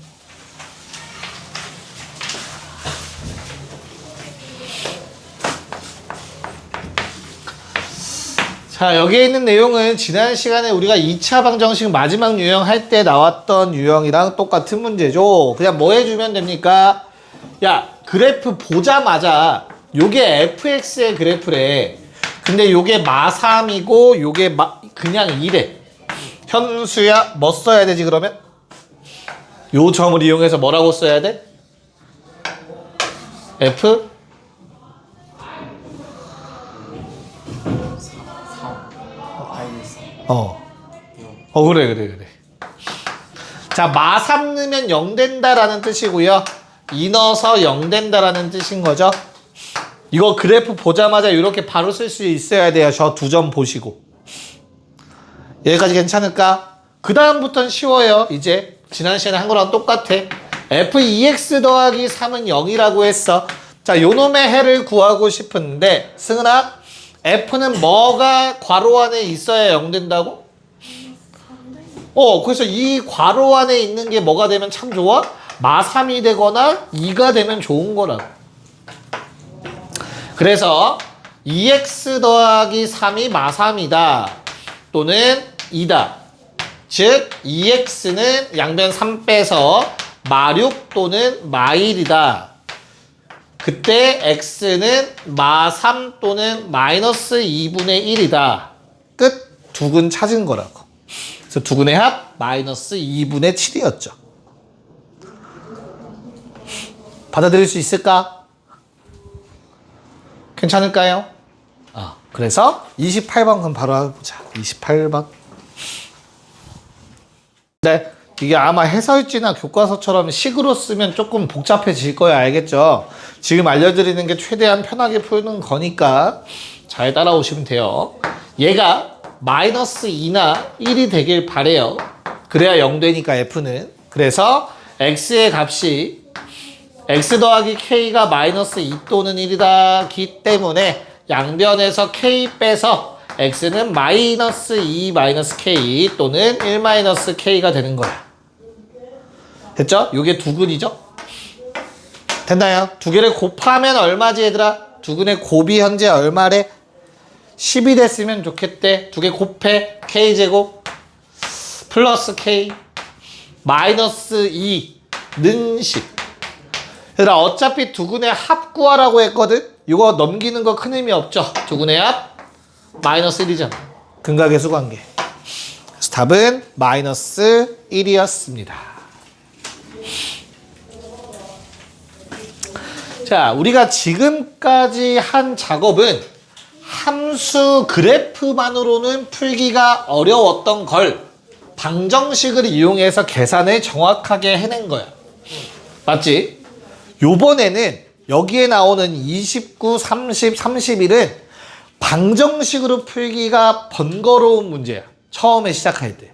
S1: 자, 여기에 있는 내용은 지난 시간에 우리가 2차 방정식 마지막 유형 할 때 나왔던 유형이랑 똑같은 문제죠. 그냥 뭐 해주면 됩니까? 야, 그래프 보자마자 요게 fx의 그래프래. 근데 요게 마3이고 요게 그냥 2래. 현수야, 뭐 써야 되지 그러면? 요 점을 이용해서 뭐라고 써야 돼? f? 그래. 자, 마3 넣으면 0 된다라는 뜻이고요. 2 넣어서 0 된다라는 뜻인 거죠. 이거 그래프 보자마자 이렇게 바로 쓸 수 있어야 돼요. 저 두 점 보시고. 여기까지 괜찮을까? 그 다음부터는 쉬워요. 이제 지난 시간에 한 거랑 똑같아. f2x 더하기 3은 0이라고 했어. 자, 요놈의 해를 구하고 싶은데 승은아, f는 뭐가 괄호 안에 있어야 0 된다고? 그래서 이 괄호 안에 있는 게 뭐가 되면 참 좋아? 마3이 되거나 2가 되면 좋은 거라고. 그래서 2x 더하기 3이 마3이다. 또는 2다. 즉 2x는 양변 3 빼서 마6 또는 마1이다. 그때 x는 마3 또는 마이너스 2분의 1이다. 끝. 두근 찾은 거라고. 그래서 두근의 합 마이너스 2분의 7이었죠. 받아들일 수 있을까? 괜찮을까요? 그래서 28번 그럼 바로 해보자. 28번. 네, 이게 아마 해설지나 교과서처럼 식으로 쓰면 조금 복잡해질 거야. 알겠죠? 지금 알려드리는 게 최대한 편하게 푸는 거니까 잘 따라오시면 돼요. 얘가 마이너스 2나 1이 되길 바래요. 그래야 0 되니까 f는. 그래서 x의 값이 x 더하기 k가 마이너스 2 또는 1이다기 때문에 양변에서 k 빼서 x는 마이너스 2 마이너스 k 또는 1 마이너스 k가 되는 거야. 됐죠? 요게 두근이죠? 됐나요? 두 개를 곱하면 얼마지 얘들아? 두근의 곱이 현재 얼마래? 10이 됐으면 좋겠대. 두 개 곱해. k제곱 플러스 k 마이너스 2는 10. 얘들아, 어차피 두근의 합 구하라고 했거든? 이거 넘기는 거 큰 의미 없죠? 두근의 합 마이너스 1이잖아. 근각계수 관계. 그래서 답은 마이너스 1이었습니다. 자, 우리가 지금까지 한 작업은 함수 그래프만으로는 풀기가 어려웠던 걸 방정식을 이용해서 계산을 정확하게 해낸 거야. 맞지? 요번에는 여기에 나오는 29, 30, 31은 방정식으로 풀기가 번거로운 문제야. 처음에 시작할 때.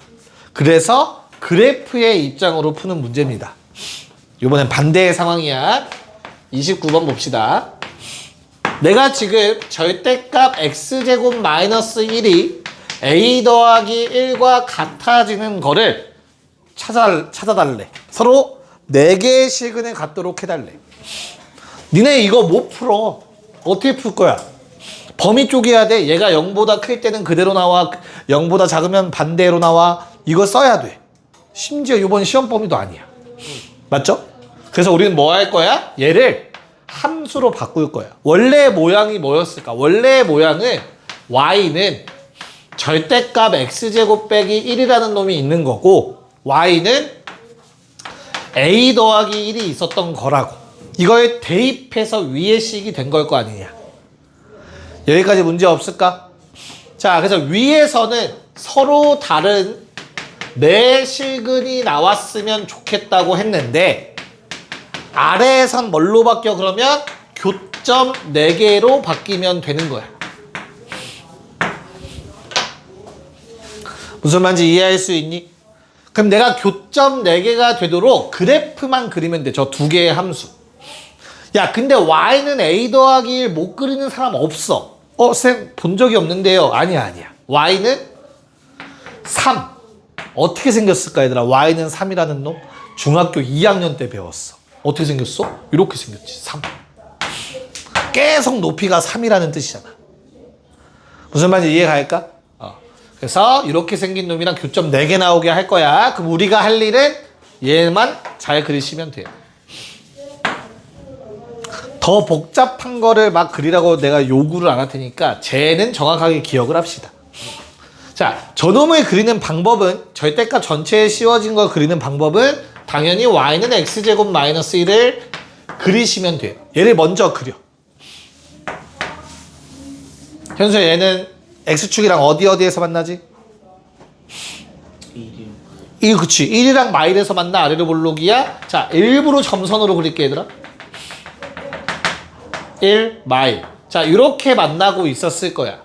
S1: 그래서 그래프의 입장으로 푸는 문제입니다. 요번엔 반대의 상황이야. 29번 봅시다. 내가 지금 절대값 x제곱 마이너스 1이 a 더하기 1과 같아지는 거를 찾아달래. 서로 4개의 시그널 갖도록 해달래. 니네 이거 못 풀어. 어떻게 풀 거야? 범위 쪼개야 돼. 얘가 0보다 클 때는 그대로 나와. 0보다 작으면 반대로 나와. 이거 써야 돼. 심지어 이번 시험 범위도 아니야. 맞죠? 그래서 우리는 뭐 할 거야? 얘를 함수로 바꿀 거야. 원래 모양이 뭐였을까? 원래 모양은 y는 절대값 x제곱 빼기 1이라는 놈이 있는 거고 y는 a 더하기 1이 있었던 거라고. 이걸 대입해서 위의 식이 된 걸 거 아니냐. 여기까지 문제 없을까? 자, 그래서 위에서는 서로 다른 네 실근이 나왔으면 좋겠다고 했는데 아래에선 뭘로 바뀌어? 그러면 교점 4개로 바뀌면 되는 거야. 무슨 말인지 이해할 수 있니? 그럼 내가 교점 4개가 되도록 그래프만 그리면 돼. 저 2개의 함수. 야, 근데 y는 a 더하기 1 못 그리는 사람 없어. 쌤 본 적이 없는데요. 아니야. y는 3. 어떻게 생겼을까 얘들아? y는 3이라는 놈 중학교 2학년 때 배웠어. 어떻게 생겼어? 이렇게 생겼지. 3. 계속 높이가 3이라는 뜻이잖아. 무슨 말인지 이해가 갈까? 그래서 이렇게 생긴 놈이랑 교점 4개 나오게 할 거야. 그럼 우리가 할 일은 얘만 잘 그리시면 돼요. 더 복잡한 거를 막 그리라고 내가 요구를 안 할 테니까 쟤는 정확하게 기억을 합시다. 자, 저놈을 그리는 방법은 절대값 전체에 씌워진 걸 그리는 방법은 당연히 y는 x제곱 마이너스 1을 그리시면 돼요. 얘를 먼저 그려. 현수야, 얘는 x축이랑 어디에서 만나지? 1, 그치. 1이랑 마일에서 만나. 아래로 볼록이야. 자, 일부러 점선으로 그릴게 얘들아. 1, 마일. 자, 이렇게 만나고 있었을 거야.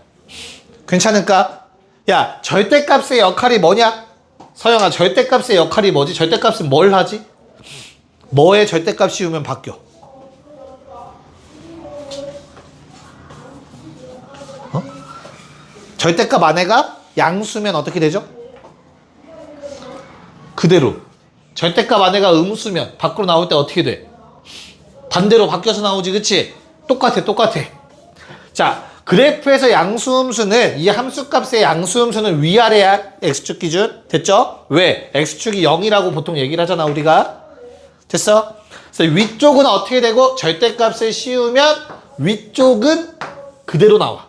S1: 괜찮을까? 야, 절대값의 역할이 뭐냐? 서영아, 절대값의 역할이 뭐지? 절대값은 뭘 하지? 뭐에 절대값 씌우면 바뀌어? 절대값 안에가 양수면 어떻게 되죠? 그대로. 절대값 안에가 음수면 밖으로 나올 때 어떻게 돼? 반대로 바뀌어서 나오지, 그치? 똑같아. 자, 그래프에서 양수음수는 이 함수값의 양수음수는 위아래야. x축 기준. 됐죠? 왜? x축이 0이라고 보통 얘기를 하잖아 우리가. 됐어? 그래서 위쪽은 어떻게 되고 절대값을 씌우면 위쪽은 그대로 나와.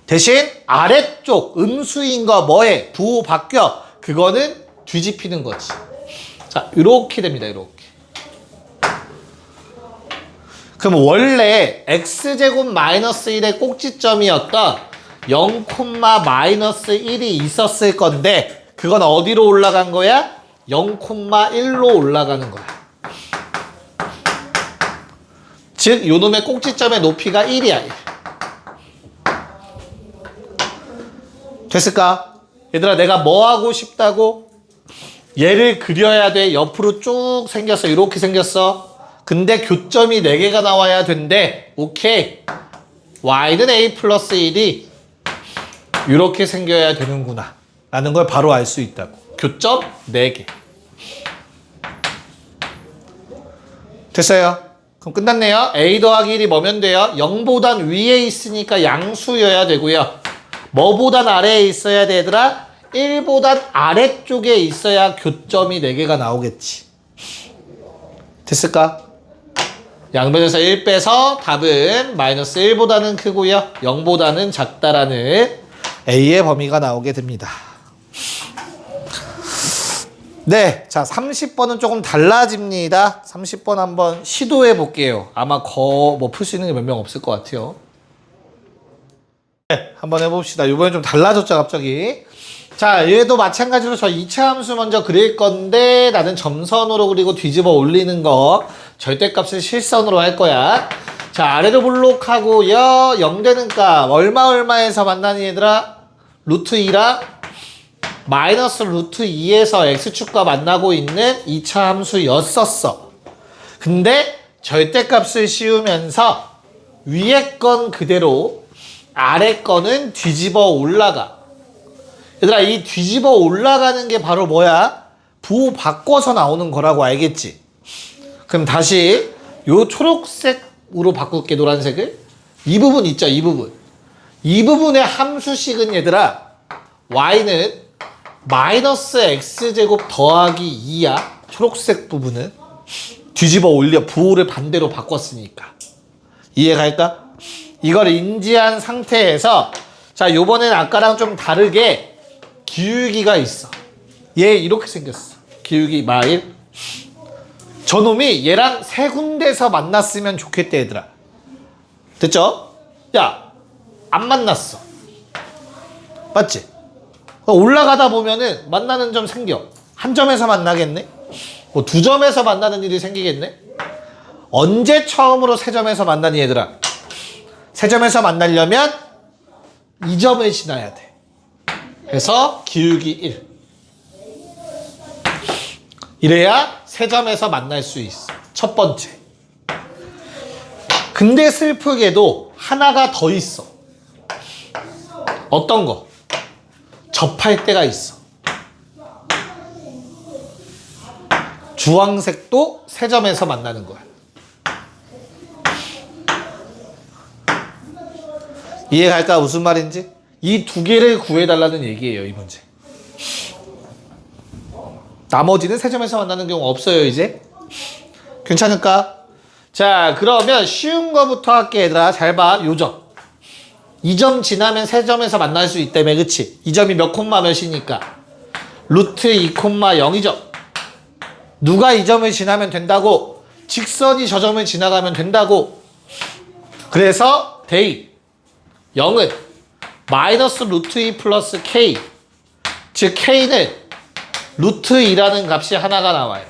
S1: 대신 아래쪽 음수인 거 뭐에? 부호 바뀌어. 그거는 뒤집히는 거지. 자, 이렇게 됩니다. 이렇게. 그럼 원래 x제곱 마이너스 1의 꼭지점이었던 0, 마이너스 1이 있었을 건데 그건 어디로 올라간 거야? 0,1로 올라가는 거야. 즉 요놈의 꼭지점의 높이가 1이야. 1. 됐을까? 얘들아, 내가 뭐 하고 싶다고? 얘를 그려야 돼. 옆으로 쭉 생겼어. 이렇게 생겼어. 근데 교점이 4개가 나와야 된대. 오케이. y는 a 플러스 1이 이렇게 생겨야 되는구나 라는 걸 바로 알 수 있다고. 교점 4개. 됐어요? 그럼 끝났네요. a 더하기 1이 뭐면 돼요? 0보단 위에 있으니까 양수여야 되고요. 뭐보단 아래에 있어야 돼 얘들아? 1보단 아래쪽에 있어야 교점이 4개가 나오겠지. 됐을까? 양변에서 1 빼서 답은 마이너스 1보다는 크고요. 0보다는 작다라는 A의 범위가 나오게 됩니다. 네, 자 30번은 조금 달라집니다. 30번 한번 시도해 볼게요. 아마 뭐 풀 수 있는 게 몇 명 없을 것 같아요. 네, 한번 해봅시다. 이번엔 좀 달라졌죠, 갑자기. 자, 얘도 마찬가지로 저 2차 함수 먼저 그릴 건데 나는 점선으로 그리고 뒤집어 올리는 거 절대값을 실선으로 할 거야. 자, 아래로 블록하고요. 0 되는 값 얼마에서 만나니 얘들아? 루트 2랑 마이너스 루트 2에서 x축과 만나고 있는 2차 함수였었어. 근데 절대값을 씌우면서 위에 건 그대로 아래 거는 뒤집어 올라가. 얘들아, 이 뒤집어 올라가는 게 바로 뭐야? 부호 바꿔서 나오는 거라고 알겠지? 그럼 다시 요 초록색으로 바꿀게, 노란색을. 이 부분 있죠, 이 부분. 이 부분의 함수식은 얘들아, y는 마이너스 x제곱 더하기 2야. 초록색 부분은. 뒤집어 올려, 부호를 반대로 바꿨으니까. 이해갈까? 이걸 인지한 상태에서 자, 요번엔 아까랑 좀 다르게 기울기가 있어. 얘 이렇게 생겼어. 기울기 마일. 저놈이 얘랑 세 군데서 만났으면 좋겠대, 얘들아. 됐죠? 야, 안 만났어. 맞지? 올라가다 보면은 만나는 점 생겨. 한 점에서 만나겠네? 뭐 두 점에서 만나는 일이 생기겠네? 언제 처음으로 세 점에서 만나니, 얘들아? 세 점에서 만나려면 이 점을 지나야 돼. 그래서 기울기 1. 이래야 세 점에서 만날 수 있어. 첫 번째. 근데 슬프게도 하나가 더 있어. 어떤 거? 접할 때가 있어. 주황색도 세 점에서 만나는 거야. 이해갈까? 무슨 말인지? 이 두 개를 구해달라는 얘기예요, 이 문제. 나머지는 세 점에서 만나는 경우 없어요, 이제. 괜찮을까? 자, 그러면 쉬운 거부터 할게, 얘들아. 잘 봐, 요 점. 이 점 지나면 세 점에서 만날 수 있다며, 그치? 이 점이 몇 콤마 몇이니까? 루트 2 콤마 0이죠. 누가 이 점을 지나면 된다고? 직선이 저 점을 지나가면 된다고. 그래서 대입 0은 마이너스 루트 2 플러스 k, 즉 k는 루트 2라는 값이 하나가 나와요.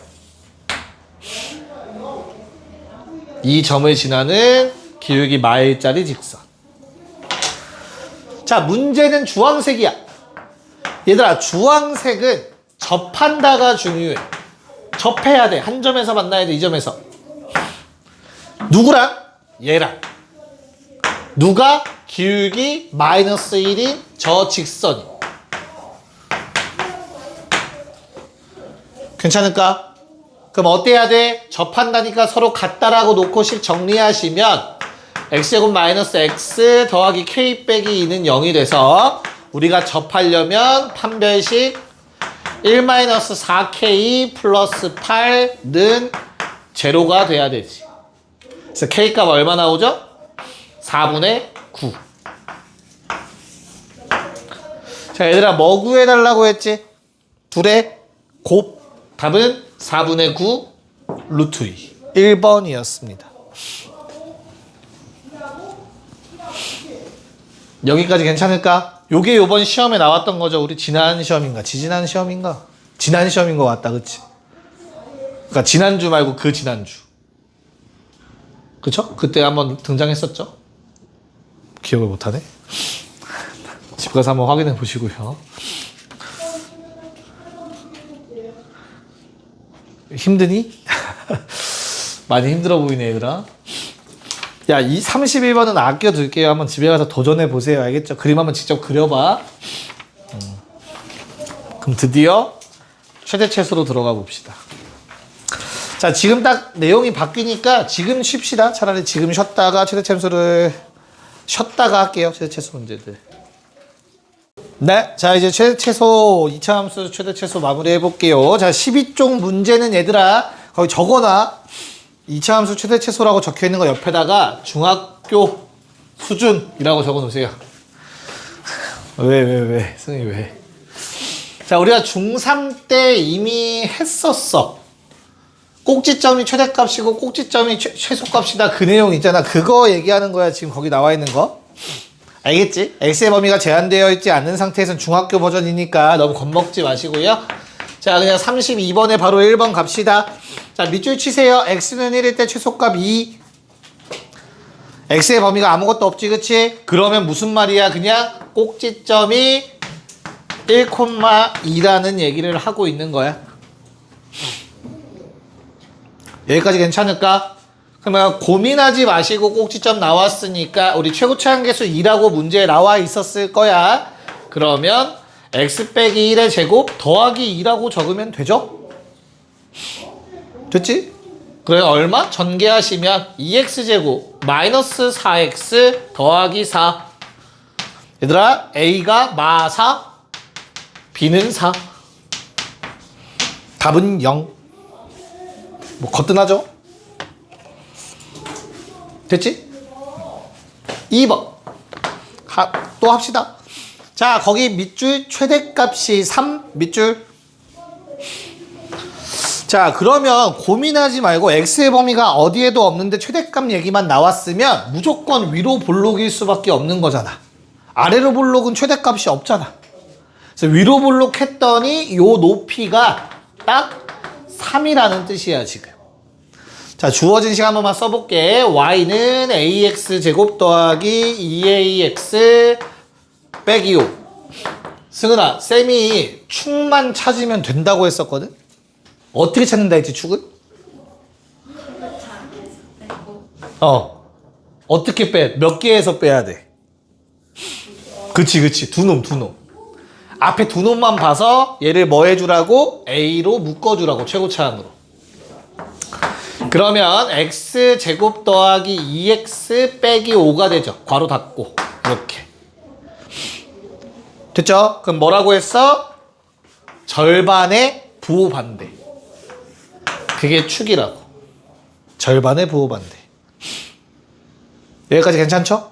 S1: 이 점을 지나는 기울기 마일짜리 직선. 자, 문제는 주황색이야. 얘들아, 주황색은 접한다가 중요해. 접해야 돼. 한 점에서 만나야 돼, 이 점에서. 누구랑? 얘랑. 누가? 기울기 마이너스 1인 저 직선이. 괜찮을까? 그럼 어때야 돼? 접한다니까 서로 같다라고 놓고 식 정리하시면 x제곱 마이너스 x 더하기 k 빼기 2는 0이 돼서 우리가 접하려면 판별식 1 마이너스 4k 플러스 8는 제로가 돼야 되지. 그래서 k 값 얼마 나오죠? 4분의 9. 자, 얘들아, 뭐 구해달라고 했지? 둘의 곱. 답은 4분의 9 루트 2. 1번이었습니다. 여기까지 괜찮을까? 요게 요번 시험에 나왔던 거죠. 우리 지난 시험인가? 지지난 시험인가? 지난 시험인 것 같다, 그치? 그러니까 지난주 말고 그 지난주. 그쵸? 그때 한번 등장했었죠? 기억을 못하네? 집 가서 한번 확인해 보시고요. 힘드니? 많이 힘들어 보이네, 얘들아. 야, 이 31번은 아껴둘게요. 한번 집에 가서 도전해 보세요. 알겠죠? 그림 한번 직접 그려봐. 그럼 드디어 최대 최소로 들어가 봅시다. 자, 지금 딱 내용이 바뀌니까 지금 쉽시다. 차라리 지금 쉬었다가 최대 최소를 쉬었다가 할게요. 최대 최소 문제들. 네, 자, 이제 최대 최소 2차 함수 최대 최소 마무리 해볼게요. 자, 12쪽 문제는 얘들아 거기 적어놔. 2차 함수 최대 최소라고 적혀 있는 거 옆에다가 중학교 수준이라고 적어 놓으세요. 왜? 승희 왜? 자, 우리가 중3 때 이미 했었어. 꼭지점이 최대값이고 꼭지점이 최소값이다. 그 내용 있잖아. 그거 얘기하는 거야. 지금 거기 나와 있는 거. 알겠지? x의 범위가 제한되어 있지 않는 상태에서는 중학교 버전이니까 너무 겁먹지 마시고요. 자, 그냥 32번에 바로 1번 갑시다. 자, 밑줄 치세요. x는 1일 때 최소값 2. x의 범위가 아무것도 없지, 그치? 그러면 무슨 말이야? 그냥 꼭지점이 1,2라는 얘기를 하고 있는 거야. 여기까지 괜찮을까? 그러면 고민하지 마시고 꼭지점 나왔으니까 우리 최고차항계수 2라고 문제에 나와 있었을 거야. 그러면 x 빼기 1의 제곱 더하기 2라고 적으면 되죠? 됐지? 그래 얼마? 전개하시면 2x제곱 마이너스 4x 더하기 4. 얘들아 a가 마4 b는 4. 답은 0. 뭐 거뜬하죠? 됐지? 2번 또 합시다. 자, 거기 밑줄 최대값이 3 밑줄. 자, 그러면 고민하지 말고 x의 범위가 어디에도 없는데 최대값 얘기만 나왔으면 무조건 위로 볼록일 수밖에 없는 거잖아. 아래로 볼록은 최대값이 없잖아. 그래서 위로 볼록 했더니 요 높이가 딱 3이라는 뜻이야 지금. 자, 주어진 식 한 번만 써볼게. y는 ax 제곱 더하기 2ax 빼기 5. 승은아, 쌤이 축만 찾으면 된다고 했었거든? 어떻게 찾는다 했지, 축을? 어떻게 빼? 몇 개에서 빼야 돼? 그치. 두 놈. 앞에 두 놈만 봐서 얘를 뭐 해주라고? A로 묶어주라고, 최고차항으로. 그러면 x제곱 더하기 2x 빼기 5가 되죠. 괄호 닫고 이렇게. 됐죠? 그럼 뭐라고 했어? 절반의 부호반대. 그게 축이라고. 절반의 부호반대. 여기까지 괜찮죠?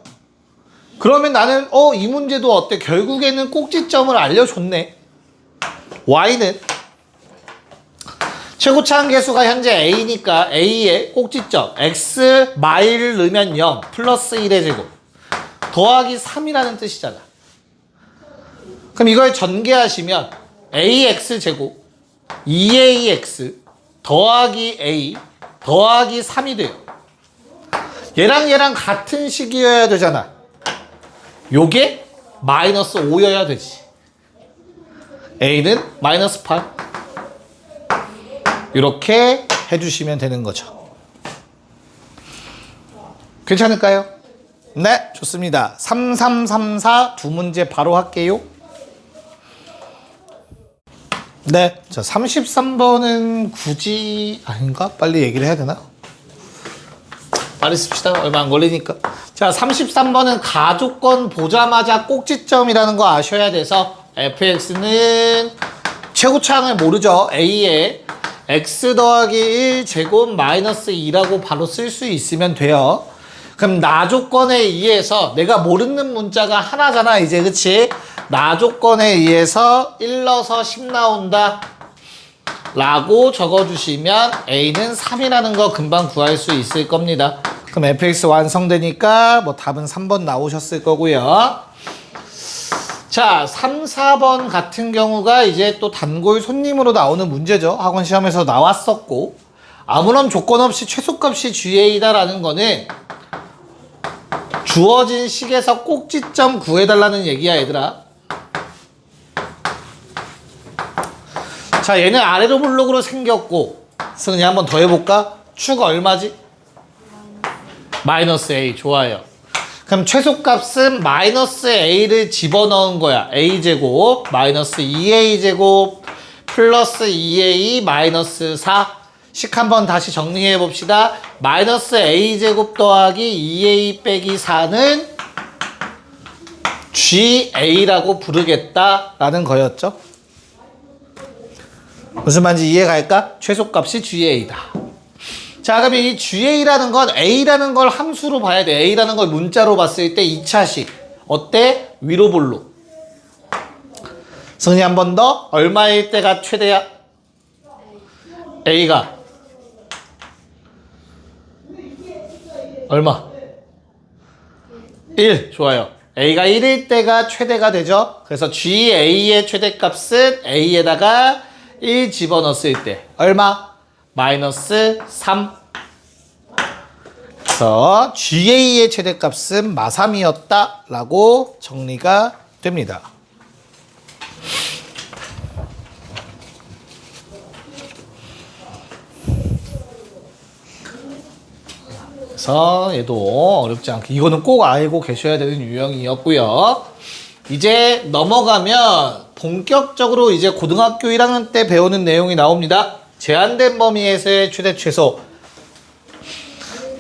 S1: 그러면 나는 이 문제도 어때? 결국에는 꼭지점을 알려줬네. y는 최고차항계수가 현재 a니까 a의 꼭지점 x 마일 넣으면 0 플러스 1의 제곱 더하기 3이라는 뜻이잖아. 그럼 이걸 전개하시면 ax 제곱 2ax 더하기 a 더하기 3이 돼요. 얘랑 같은 식이어야 되잖아. 요게 마이너스 5여야 되지. a는 마이너스 8. 이렇게 해주시면 되는 거죠. 괜찮을까요? 네, 좋습니다. 3334 두 문제 바로 할게요. 네, 자 33번은 굳이 아닌가? 빨리 얘기를 해야 되나? 빨리 씁시다. 얼마 안 걸리니까. 자, 33번은 가조건 보자마자 꼭지점이라는 거 아셔야 돼서 fx는 최고차항을 모르죠. a에 x 더하기 1 제곱 마이너스 2라고 바로 쓸 수 있으면 돼요. 그럼 나조건에 의해서 내가 모르는 문자가 하나잖아 이제, 그치? 나조건에 의해서 1 넣어서 10 나온다 라고 적어주시면 a는 3이라는 거 금방 구할 수 있을 겁니다. 그럼 fx 완성되니까 뭐 답은 3번 나오셨을 거고요. 자, 3, 4번 같은 경우가 이제 또 단골 손님으로 나오는 문제죠. 학원 시험에서 나왔었고, 아무런 조건 없이 최소값이 GA다라는 거는 주어진 식에서 꼭지점 구해달라는 얘기야, 얘들아. 자, 얘는 아래로 볼록으로 생겼고, 승은이 한 번 더 해볼까? 축 얼마지? 마이너스 A. 좋아요. 그럼 최소값은 마이너스 a를 집어넣은 거야. a제곱 마이너스 2a제곱 플러스 2a 마이너스 4. 식 한번 다시 정리해 봅시다. 마이너스 a제곱 더하기 2a 빼기 4는 GA라고 부르겠다라는 거였죠. 무슨 말인지 이해갈까? 최소값이 GA다. 자, 그럼 이 GA라는 건 A라는 걸 함수로 봐야 돼. A라는 걸 문자로 봤을 때 2차식. 어때? 위로 볼록. 승은이 한 번 더. 얼마일 때가 최대야? A가 얼마? 1. 좋아요. A가 1일 때가 최대가 되죠. 그래서 GA의 최대값은 A에다가 1 집어넣었을 때 얼마? 마이너스 3. 그래서 GA의 최대값은 마3이었다 라고 정리가 됩니다. 그래서 얘도 어렵지 않게 이거는 꼭 알고 계셔야 되는 유형이었고요. 이제 넘어가면 본격적으로 이제 고등학교 1학년 때 배우는 내용이 나옵니다. 제한된 범위에서의 최대 최소.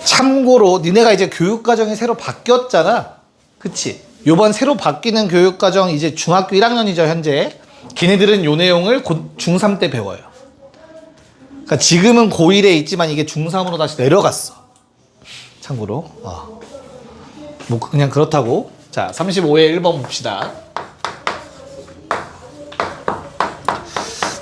S1: 참고로 니네가 이제 교육과정이 새로 바뀌었잖아. 그치? 요번 새로 바뀌는 교육과정 이제 중학교 1학년이죠 현재. 걔네들은 요 내용을 중3 때 배워요. 그러니까 지금은 고1에 있지만 이게 중3으로 다시 내려갔어. 참고로 뭐 그냥 그렇다고. 자 35의 1번 봅시다.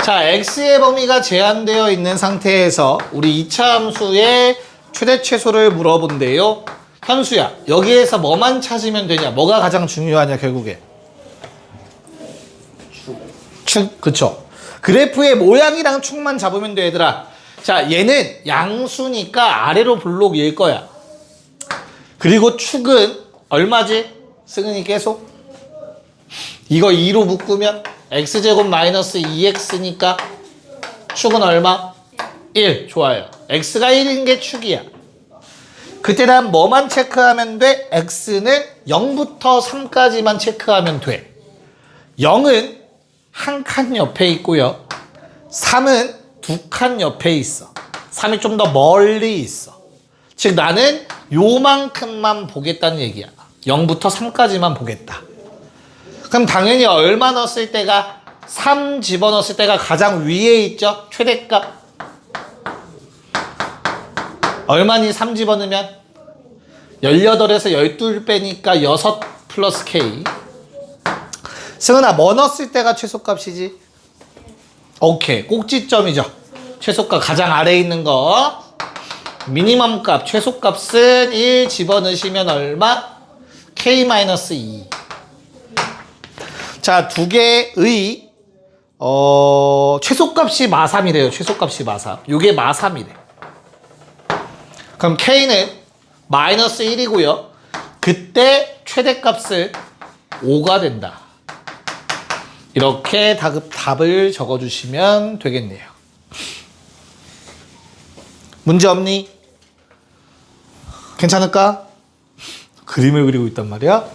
S1: 자 x의 범위가 제한되어 있는 상태에서 우리 2차 함수의 최대 최소를 물어본대요. 현수야 여기에서 뭐만 찾으면 되냐? 뭐가 가장 중요하냐 결국에? 축. 그쵸. 그래프의 모양이랑 축만 잡으면 돼 얘들아. 자 얘는 양수니까 아래로 블록일 거야. 그리고 축은 얼마지? 승은이 계속 이거 2로 묶으면 x제곱 마이너스 2x니까 축은 얼마? 1. 좋아요. x가 1인 게 축이야. 그때 난 뭐만 체크하면 돼? x는 0부터 3까지만 체크하면 돼. 0은 한 칸 옆에 있고요. 3은 두 칸 옆에 있어. 3이 좀 더 멀리 있어. 즉 나는 요만큼만 보겠다는 얘기야. 0부터 3까지만 보겠다. 그럼 당연히 얼마 넣었을 때가 3 집어넣었을 때가 가장 위에 있죠? 최대값. 얼마니 3 집어넣으면? 18에서 12 빼니까 6 플러스 K. 승은아 뭐 넣었을 때가 최소값이지? 오케이. 꼭지점이죠. 최소값 가장 아래에 있는 거. 미니멈 값, 최소값은 1 집어넣으시면 얼마? K-2. 자, 두 개의 최소값이 마3이래요. 최소값이 마3. 요게 마3이래. 그럼 K는 마이너스 1이고요. 그때 최대값은 5가 된다. 이렇게 답을 적어주시면 되겠네요. 문제 없니? 괜찮을까? 그림을 그리고 있단 말이야.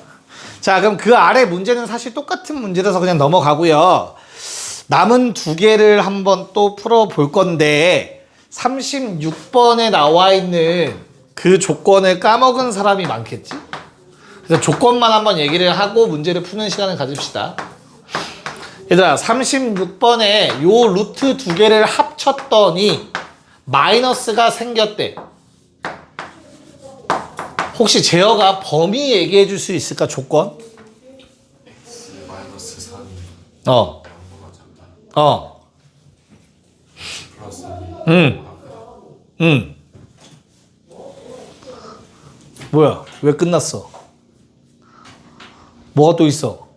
S1: 자, 그럼 그 아래 문제는 사실 똑같은 문제라서 그냥 넘어가고요. 남은 두 개를 한번 또 풀어볼 건데 36번에 나와 있는 그 조건을 까먹은 사람이 많겠지? 그래서 조건만 한번 얘기를 하고 문제를 푸는 시간을 가집시다. 얘들아 36번에 요 루트 두 개를 합쳤더니 마이너스가 생겼대. 혹시 제어가 범위 얘기해 줄 수 있을까? 조건?
S2: x 마이너스 3이
S1: 어.
S2: 0보다 작다.
S1: 어.
S2: 플러스 2.
S1: 뭐야? 왜 끝났어? 뭐가 또 있어?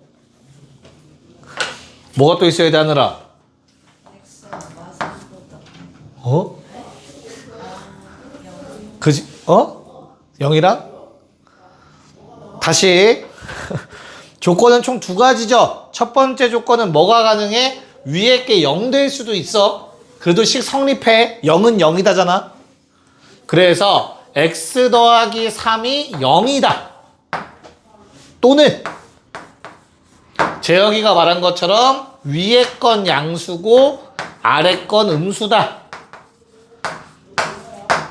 S1: 뭐가 또 있어야 돼, 하느라? 어? 그지? 0이랑? 다시. 조건은 총 두 가지죠. 첫 번째 조건은 뭐가 가능해? 위에 게 0 될 수도 있어. 그래도 식 성립해. 0은 0이다잖아. 그래서 x 더하기 3이 0이다. 또는 재혁이가 말한 것처럼 위에 건 양수고 아래 건 음수다.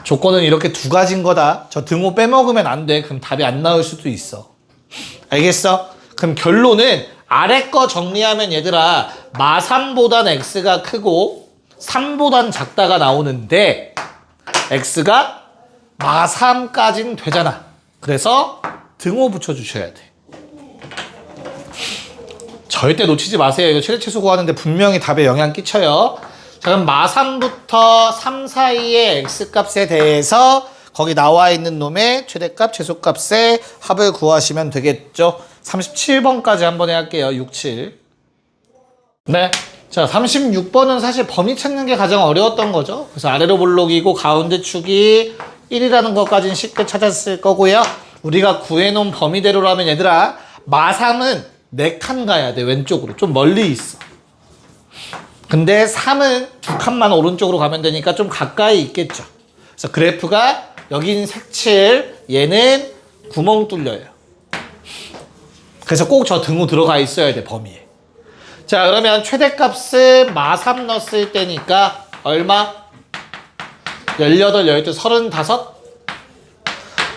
S1: 조건은 이렇게 두 가지인 거다. 저 등호 빼먹으면 안 돼. 그럼 답이 안 나올 수도 있어. 알겠어? 그럼 결론은 아래 거 정리하면 얘들아 마3보단 x가 크고 3보단 작다가 나오는데 x가 마3까진 되잖아. 그래서 등호 붙여주셔야 돼. 절대 놓치지 마세요. 이거 최대 최소 구하는데 분명히 답에 영향 끼쳐요. 자, 그럼 마3부터 3 사이의 x값에 대해서 거기 나와 있는 놈의 최대값, 최소값의 합을 구하시면 되겠죠. 37번까지 한번 할게요. 6, 7. 네. 자, 36번은 사실 범위 찾는 게 가장 어려웠던 거죠. 그래서 아래로 볼록이고 가운데 축이 1이라는 것까지는 쉽게 찾았을 거고요. 우리가 구해놓은 범위대로라면 얘들아, 마3은 4칸 가야 돼. 왼쪽으로. 좀 멀리 있어. 근데 3은 2칸만 오른쪽으로 가면 되니까 좀 가까이 있겠죠. 그래서 그래프가 여긴 색칠, 얘는 구멍 뚫려요. 그래서 꼭 저 등호 들어가 있어야 돼, 범위에. 자, 그러면 최대값은 마3 넣었을 때니까 얼마? 18, 12, 35?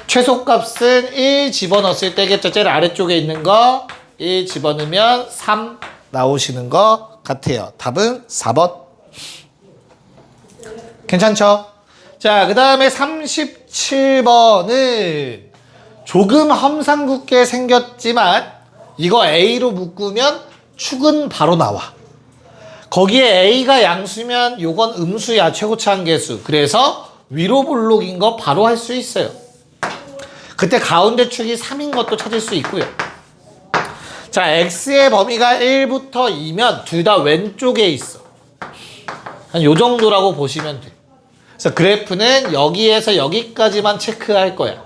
S1: 최소값은 1 집어넣었을 때겠죠. 제일 아래쪽에 있는 거 1 집어넣으면 3 나오시는 것 같아요. 답은 4번. 괜찮죠? 자, 그 다음에 37번은 조금 험상궂게 생겼지만 이거 A로 묶으면 축은 바로 나와. 거기에 A가 양수면 요건 음수야. 최고차항계수. 그래서 위로 볼록인 거 바로 할 수 있어요. 그때 가운데 축이 3인 것도 찾을 수 있고요. 자, X의 범위가 1부터 2면 둘 다 왼쪽에 있어. 한 요 정도라고 보시면 돼. 그래서 그래프는 여기에서 여기까지만 체크할 거야.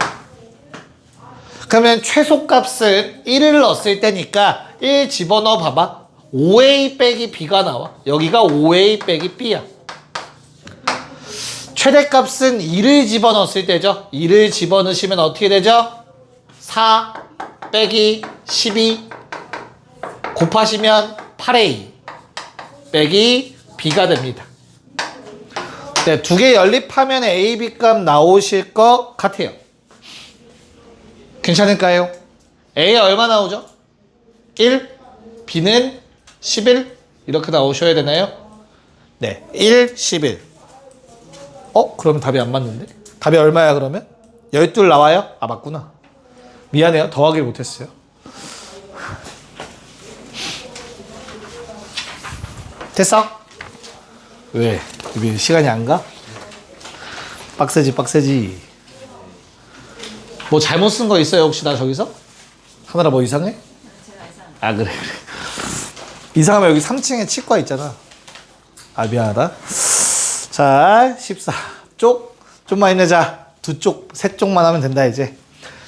S1: 그러면 최소값은 1을 넣었을 때니까 1 집어넣어 봐봐. 5A 빼기 B가 나와. 여기가 5A 빼기 B야. 최대값은 2를 집어넣었을 때죠. 2를 집어넣으시면 어떻게 되죠? 4 빼기 12 곱하시면 8A 빼기 B가 됩니다. 네, 두 개 연립하면 A, B 값 나오실 것 같아요. 괜찮을까요? A 얼마 나오죠? 1, B는 11 이렇게 나오셔야 되나요? 네, 1, 11. 그럼 답이 안 맞는데? 답이 얼마야 그러면? 12 나와요? 아, 맞구나. 미안해요. 더하기를 못했어요. 됐어? 왜? 이게 시간이 안 가? 빡세지. 뭐 잘못 쓴 거 있어요 혹시 나 저기서? 하늘아 뭐 이상해? 아, 그래. 이상하면 여기 3층에 치과 있잖아. 아, 미안하다. 자, 14쪽. 좀만 힘내자. 2쪽, 3쪽만 하면 된다 이제.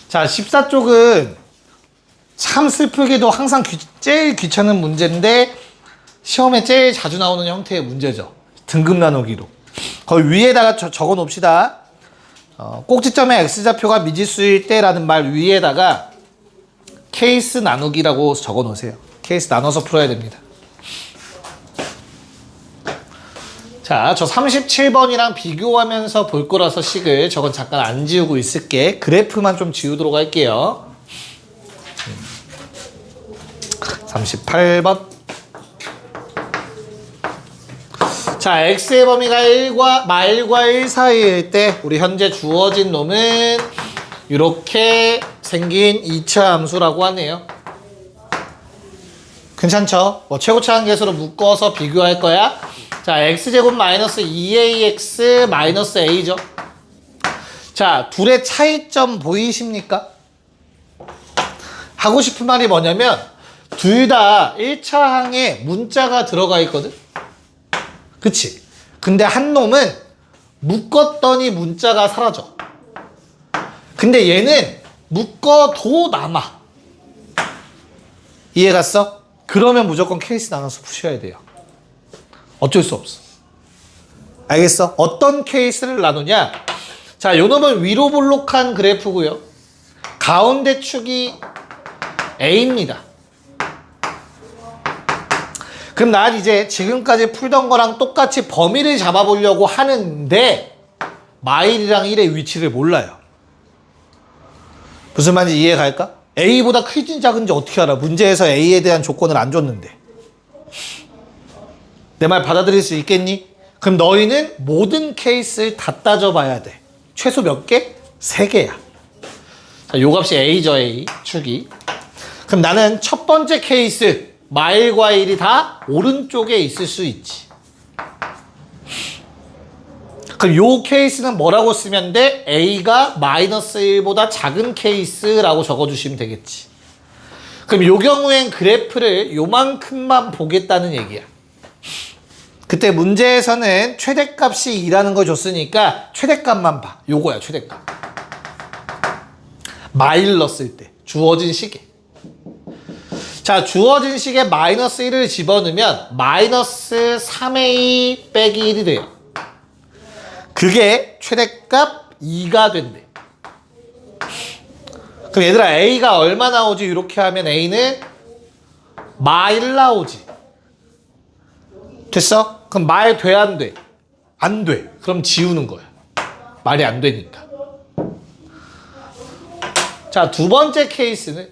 S1: 자, 14쪽은 참 슬프게도 항상 제일 귀찮은 문제인데 시험에 제일 자주 나오는 형태의 문제죠. 등급 나누기로. 거기 위에다가 적어 놓읍시다. 꼭지점의 x좌표가 미지수일 때라는 말 위에다가 케이스 나누기라고 적어 놓으세요. 케이스 나눠서 풀어야 됩니다. 자, 저 37번이랑 비교하면서 볼 거라서 식을 저건 잠깐 안 지우고 있을게. 그래프만 좀 지우도록 할게요. 38번. 자, x의 범위가 1과 마일과 1 사이일 때 우리 현재 주어진 놈은 이렇게 생긴 2차 함수라고 하네요. 괜찮죠? 뭐 최고차항계수로 묶어서 비교할 거야. 자, x제곱 마이너스 2ax 마이너스 a죠. 자, 둘의 차이점 보이십니까? 하고 싶은 말이 뭐냐면 둘 다 1차 항에 문자가 들어가 있거든. 그치? 근데 한 놈은 묶었더니 문자가 사라져. 근데 얘는 묶어도 남아. 이해 갔어? 그러면 무조건 케이스 나눠서 푸셔야 돼요. 어쩔 수 없어. 알겠어? 어떤 케이스를 나누냐? 자, 요 놈은 위로 볼록한 그래프고요. 가운데 축이 A입니다. 그럼 난 이제 지금까지 풀던 거랑 똑같이 범위를 잡아보려고 하는데 마일이랑 1의 위치를 몰라요. 무슨 말인지 이해 갈까? A보다 큰지 작은지 어떻게 알아? 문제에서 A에 대한 조건을 안 줬는데. 내 말 받아들일 수 있겠니? 그럼 너희는 모든 케이스를 다 따져봐야 돼. 최소 몇 개? 3개야. 자, 요 값이 A죠, A. 축이. 그럼 나는 첫 번째 케이스 마일과 1이 다 오른쪽에 있을 수 있지. 그럼 요 케이스는 뭐라고 쓰면 돼? A가 마이너스 1보다 작은 케이스라고 적어주시면 되겠지. 그럼 요 경우엔 그래프를 요만큼만 보겠다는 얘기야. 그때 문제에서는 최대값이 2라는 걸 줬으니까 최대값만 봐. 요거야, 최대값. 마일 넣었을 때 주어진 식에. 자, 주어진 식에 마이너스 1을 집어넣으면 마이너스 3a 빼기 1이 돼요. 그게 최대값 2가 된대. 그럼 얘들아, a가 얼마 나오지? 이렇게 하면 a는 마일 나오지. 됐어? 그럼 말 돼, 안 돼? 안 돼. 그럼 지우는 거야. 말이 안 되니까. 자, 두 번째 케이스는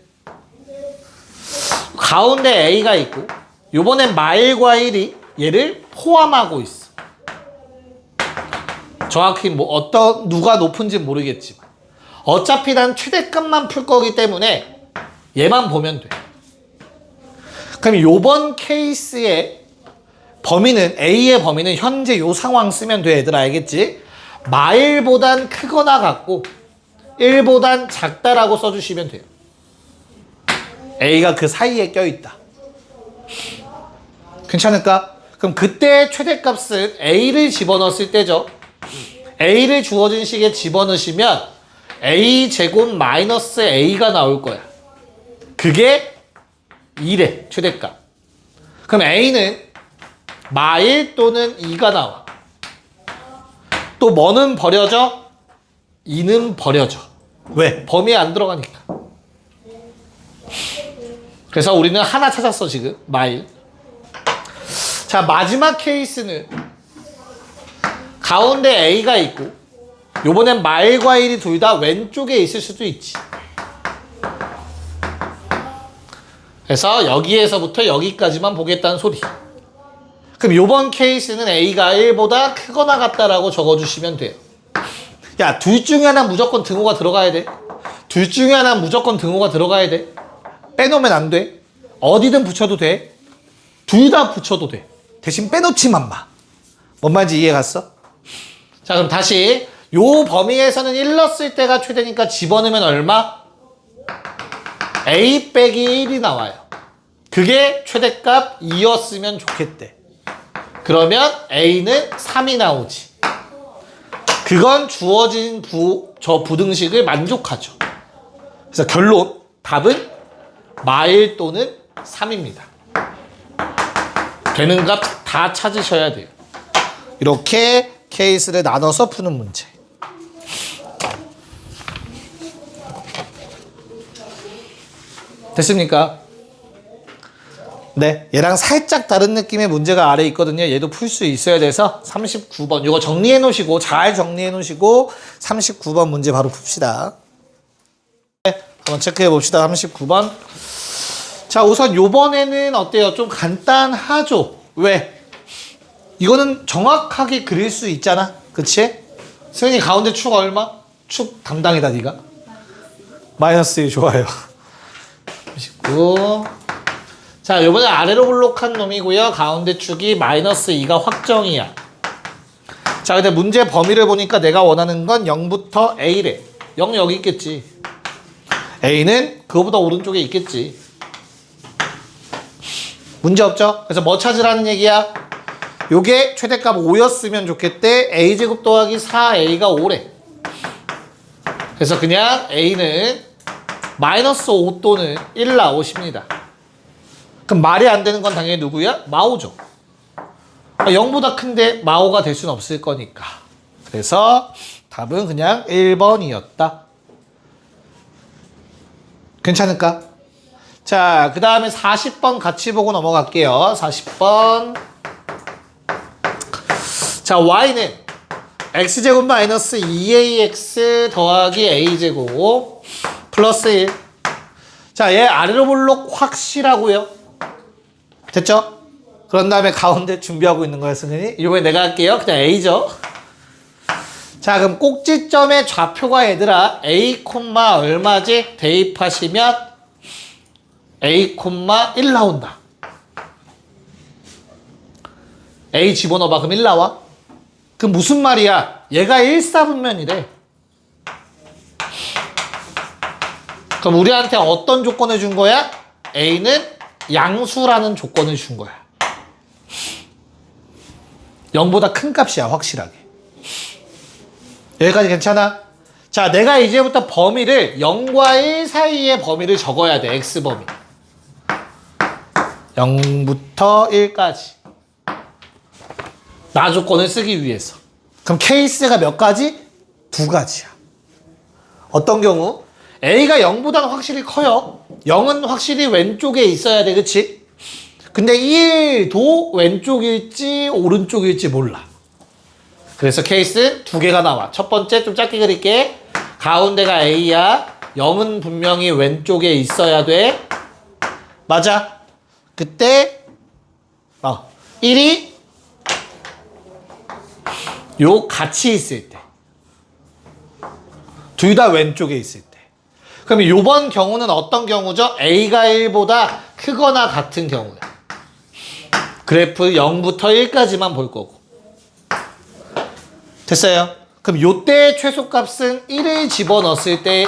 S1: 가운데 A가 있고 요번엔 마일과 1이 얘를 포함하고 있어. 정확히 뭐 누가 높은지 모르겠지만 어차피 난 최대값만 풀 거기 때문에 얘만 보면 돼. 그럼 요번 케이스의 범위는 A의 범위는 현재 요 상황 쓰면 돼. 얘들 알겠지? 마일보단 크거나 같고 1보단 작다라고 써주시면 돼요. A가 그 사이에 껴있다. 괜찮을까? 그럼 그때 최대값은 A를 집어넣었을 때죠. A를 주어진 식에 집어넣으시면 A 제곱 마이너스 A가 나올 거야. 그게 2래, 최대값. 그럼 A는 마일 또는 2가 나와. 또 뭐는 버려져? 2는 버려져. 왜? 범위에 안 들어가니까. 그래서 우리는 하나 찾았어, 지금. 마일. 자, 마지막 케이스는 가운데 A가 있고 요번엔 마일과 1이 둘 다 왼쪽에 있을 수도 있지. 그래서 여기에서부터 여기까지만 보겠다는 소리. 그럼 요번 케이스는 A가 1보다 크거나 같다라고 적어주시면 돼요. 야, 둘 중에 하나 무조건 등호가 들어가야 돼. 둘 중에 하나 무조건 등호가 들어가야 돼. 빼놓으면 안 돼. 어디든 붙여도 돼. 둘 다 붙여도 돼. 대신 빼놓지만 마. 뭔 말인지 이해 갔어? 자, 그럼 다시 요 범위에서는 1 넣었을 때가 최대니까 집어넣으면 얼마? A 빼기 1이 나와요. 그게 최대값 2였으면 좋겠대. 그러면 A는 3이 나오지. 그건 주어진 저 부등식을 만족하죠. 그래서 결론, 답은 마일 또는 3입니다. 되는 값 다 찾으셔야 돼요. 이렇게 케이스를 나눠서 푸는 문제. 됐습니까? 네, 얘랑 살짝 다른 느낌의 문제가 아래 있거든요. 얘도 풀 수 있어야 돼서 39번 이거 정리해 놓으시고 잘 정리해 놓으시고 39번 문제 바로 풉시다. 네, 한번 체크해 봅시다. 39번. 자, 우선 요번에는 어때요? 좀 간단하죠? 왜? 이거는 정확하게 그릴 수 있잖아. 그치? 승현이 가운데 축 얼마? 축 담당이다 네가. 마이너스 1 좋아요. 39. 자, 요번에 아래로 블록한 놈이고요. 가운데 축이 마이너스 2가 확정이야. 자, 근데 문제 범위를 보니까 내가 원하는 건 0부터 A래. 0 여기 있겠지. A는 그거보다 오른쪽에 있겠지. 문제 없죠? 그래서 뭐 찾으라는 얘기야? 요게 최대값 5였으면 좋겠대. A제곱 더하기 4A가 5래. 그래서 그냥 A는 마이너스 5 또는 1 나오십니다. 그럼 말이 안 되는 건 당연히 누구야? 마오죠. 0보다 큰데 마오가 될 수는 없을 거니까. 그래서 답은 그냥 1번이었다. 괜찮을까? 자, 그 다음에 40번 같이 보고 넘어갈게요. 40번. 자, y는 x제곱 마이너스 2ax 더하기 a제곱 플러스 1. 자, 얘 아래로 볼록 확실하고요. 됐죠? 그런 다음에 가운데 준비하고 있는 거야, 승현이. 이번에 내가 할게요. 그냥 a죠. 자, 그럼 꼭지점의 좌표가 얘들아 a, 얼마지? 대입하시면 a, 1 나온다. A 집어넣어봐. 그럼 1 나와. 그럼 무슨 말이야? 얘가 1사분면이래. 그럼 우리한테 어떤 조건을 준 거야? A는 양수라는 조건을 준 거야. 0보다 큰 값이야, 확실하게. 여기까지 괜찮아? 자, 내가 이제부터 범위를 0과 1 사이의 범위를 적어야 돼, X범위. 0부터 1까지. 나 조건을 쓰기 위해서. 그럼 케이스가 몇 가지? 2가지야. 어떤 경우? A가 0보다는 확실히 커요. 0은 확실히 왼쪽에 있어야 돼, 그치? 근데 1도 왼쪽일지 오른쪽일지 몰라. 그래서 케이스 2개가 나와. 첫 번째 좀 짧게 그릴게. 가운데가 A야. 0은 분명히 왼쪽에 있어야 돼. 맞아. 그때 1이 요 같이 있을 때. 둘 다 왼쪽에 있을 때. 그럼 요번 경우는 어떤 경우죠? A가 1보다 크거나 같은 경우야. 그래프 0부터 1까지만 볼 거고. 됐어요? 그럼 요때 최소값은 1을 집어넣었을 때,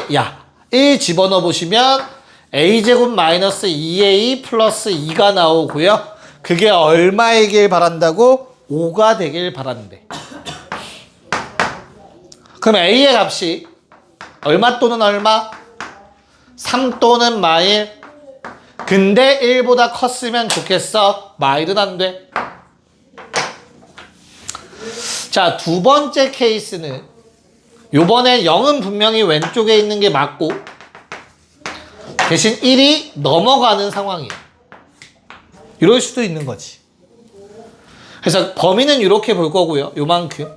S1: 1 집어넣어 보시면 a제곱 마이너스 2a 플러스 2가 나오고요. 그게 얼마이길 바란다고? 5가 되길 바란대. 그럼 a의 값이 얼마 또는 얼마? 3 또는 마일. 근데 1보다 컸으면 좋겠어. 마일은 안 돼. 자, 두 번째 케이스는 요번엔 0은 분명히 왼쪽에 있는 게 맞고 대신 1이 넘어가는 상황이에요. 이럴 수도 있는 거지. 그래서 범위는 이렇게 볼 거고요. 요만큼.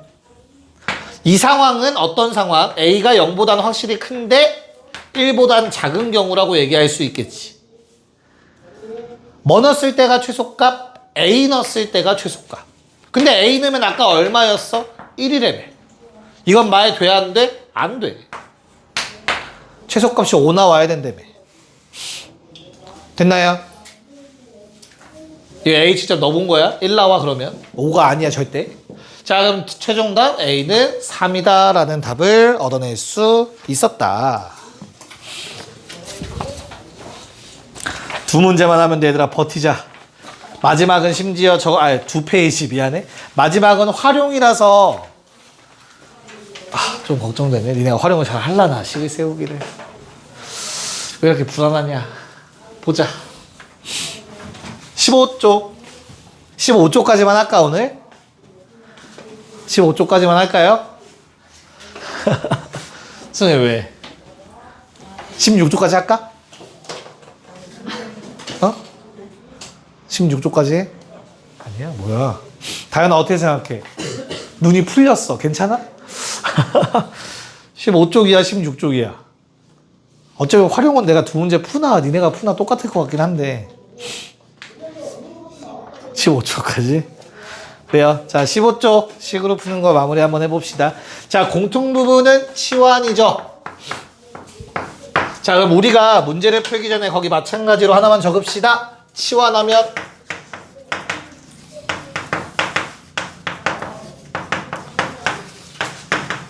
S1: 이 상황은 어떤 상황? A가 0보다는 확실히 큰데 1보다는 작은 경우라고 얘기할 수 있겠지. 뭐 넣었을 때가 최소값? A 넣었을 때가 최소값. 근데 A 넣으면 아까 얼마였어? 1이래매. 이건 말 돼, 안 돼? 안 돼. 최소값이 5 나와야 된다며. 됐나요? 이거 A 직접 넣어본 거야? 1 나와 그러면? 5가 아니야 절대. 자, 그럼 최종답 A는 3이다 라는 답을 얻어낼 수 있었다. 두 문제만 하면 돼, 얘들아. 버티자. 마지막은 심지어 두 페이지 미안해. 마지막은 활용이라서 좀 걱정되네. 니네가 활용을 잘 할라나, 식을 세우기를. 왜 이렇게 불안하냐. 보자. 15쪽. 15쪽까지만 할까, 오늘? 15쪽까지만 할까요? 선생님, 왜? 16쪽까지 할까? 16쪽까지 해? 아니야, 뭐야. 다현아, 어떻게 생각해? 눈이 풀렸어. 괜찮아? 15쪽이야, 16쪽이야. 어차피 활용은 내가 두 문제 푸나, 니네가 푸나 똑같을 것 같긴 한데. 15쪽까지? 그래요. 자, 15쪽 식으로 푸는 거 마무리 한번 해봅시다. 자, 공통 부분은 치환이죠. 자, 그럼 우리가 문제를 풀기 전에 거기 마찬가지로 하나만 적읍시다. 치환하면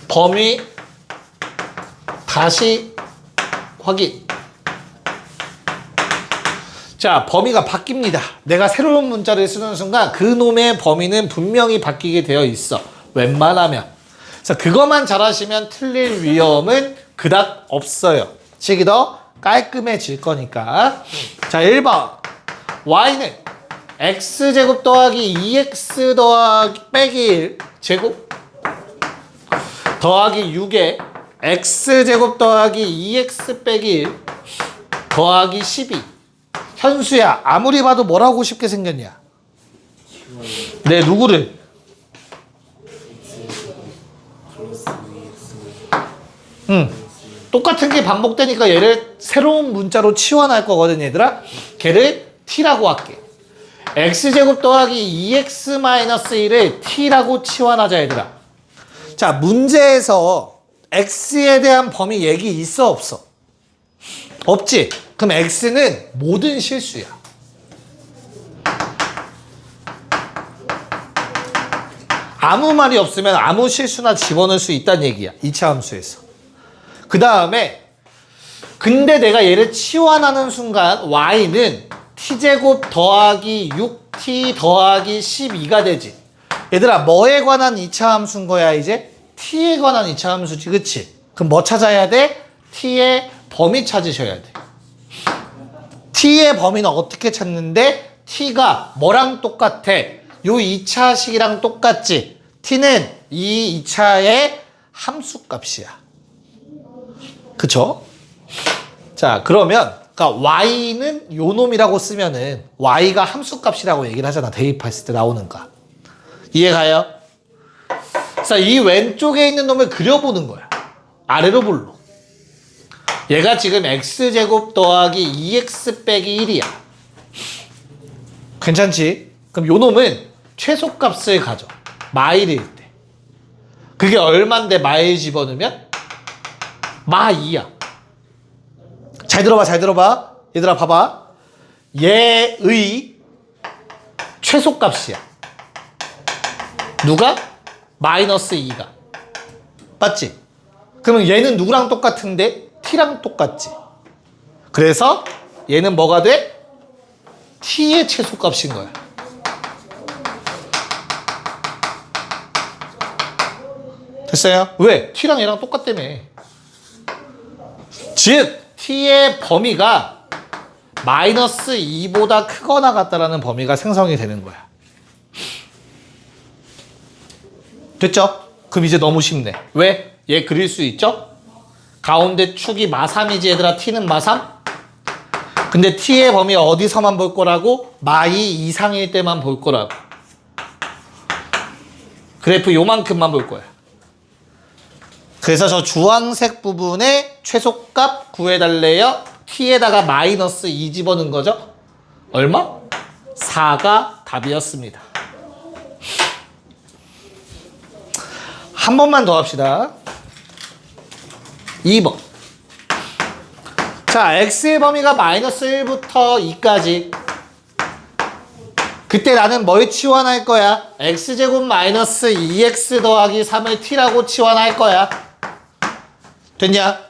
S1: 범위 다시 확인. 자, 범위가 바뀝니다. 내가 새로운 문자를 쓰는 순간 그 놈의 범위는 분명히 바뀌게 되어 있어. 웬만하면. 그래서 그것만 잘하시면 틀릴 위험은 그닥 없어요. 식이 더 깔끔해질 거니까. 자, 1번. y는 x제곱 더하기 2x 더하기 빼기 1 제곱 더하기 6에 x제곱 더하기 2x 빼기 1 더하기 12. 현수야, 아무리 봐도 뭐라고 쉽게 생겼냐? 네, 누구를? 똑같은 게 반복되니까 얘를 새로운 문자로 치환할 거거든, 얘들아. 걔를 t라고 할게. x제곱 더하기 2x 마이너스 1을 t라고 치환하자, 얘들아. 자, 문제에서 x에 대한 범위 얘기 있어, 없어? 없지? 그럼 x는 모든 실수야. 아무 말이 없으면 아무 실수나 집어넣을 수 있다는 얘기야. 2차 함수에서. 그 다음에 근데 내가 얘를 치환하는 순간 y는 t제곱 더하기 6t 더하기 12가 되지. 얘들아 뭐에 관한 2차 함수인 거야 이제? t에 관한 2차 함수지 그치? 그럼 뭐 찾아야 돼? t의 범위 찾으셔야 돼. t의 범위는 어떻게 찾는데? t가 뭐랑 똑같아? 요 2차식이랑 똑같지? t는 이 2차의 함수값이야. 그쵸? 자 그러면 그러니까 y는 요 놈이라고 쓰면은 y가 함수값이라고 얘기를 하잖아. 대입했을 때 나오는 거. 이해가요? 자, 이 왼쪽에 있는 놈을 그려보는 거야. 아래로 볼로. 얘가 지금 x제곱 더하기 2x 빼기 1이야. 괜찮지? 그럼 요 놈은 최소값을 가져. 마일일 때. 그게 얼만데 마일 집어넣으면? 마 2야. 잘 들어봐, 잘 들어봐. 얘들아, 봐봐. 얘의 최소값이야. 누가? 마이너스 2가. 맞지? 그러면 얘는 누구랑 똑같은데? t랑 똑같지. 그래서 얘는 뭐가 돼? t의 최소값인 거야. 됐어요? 왜? t랑 얘랑 똑같다며. 즉 t의 범위가 마이너스 2보다 크거나 같다라는 범위가 생성이 되는 거야. 됐죠? 그럼 이제 너무 쉽네. 왜? 얘 그릴 수 있죠? 가운데 축이 마3이지 얘들아. t는 마3? 근데 t의 범위 어디서만 볼 거라고? 마2 이상일 때만 볼 거라고. 그래프 요만큼만 볼 거야. 그래서 저 주황색 부분에 최소값 구해달래요. t에다가 마이너스 2 집어넣은 거죠. 얼마? 4가 답이었습니다. 한 번만 더 합시다. 2번. 자, x의 범위가 마이너스 1부터 2까지. 그때 나는 뭘 치환할 거야? x제곱 마이너스 2x 더하기 3을 t라고 치환할 거야. 됐냐?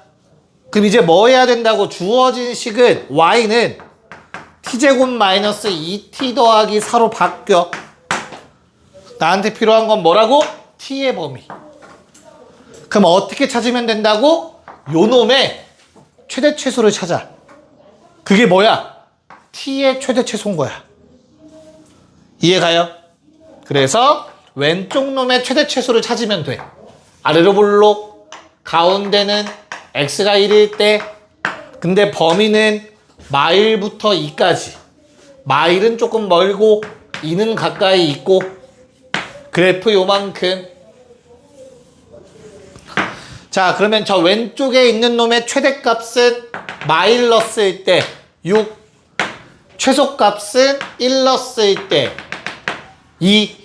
S1: 그럼 이제 뭐 해야 된다고? 주어진 식은 y는 t제곱 마이너스 2t 더하기 4로 바뀌어. 나한테 필요한 건 뭐라고? t의 범위. 그럼 어떻게 찾으면 된다고? 요 놈의 최대 최소를 찾아. 그게 뭐야? t의 최대 최소인 거야. 이해가요? 그래서 왼쪽 놈의 최대 최소를 찾으면 돼. 아래로 볼록. 가운데는 x가 1일 때 근데 범위는 마일부터 2까지. 마일은 조금 멀고 2는 가까이 있고 그래프 요만큼. 자 그러면 저 왼쪽에 있는 놈의 최대값은 마이너스일 때 6, 최소값은 1러스일 때 2.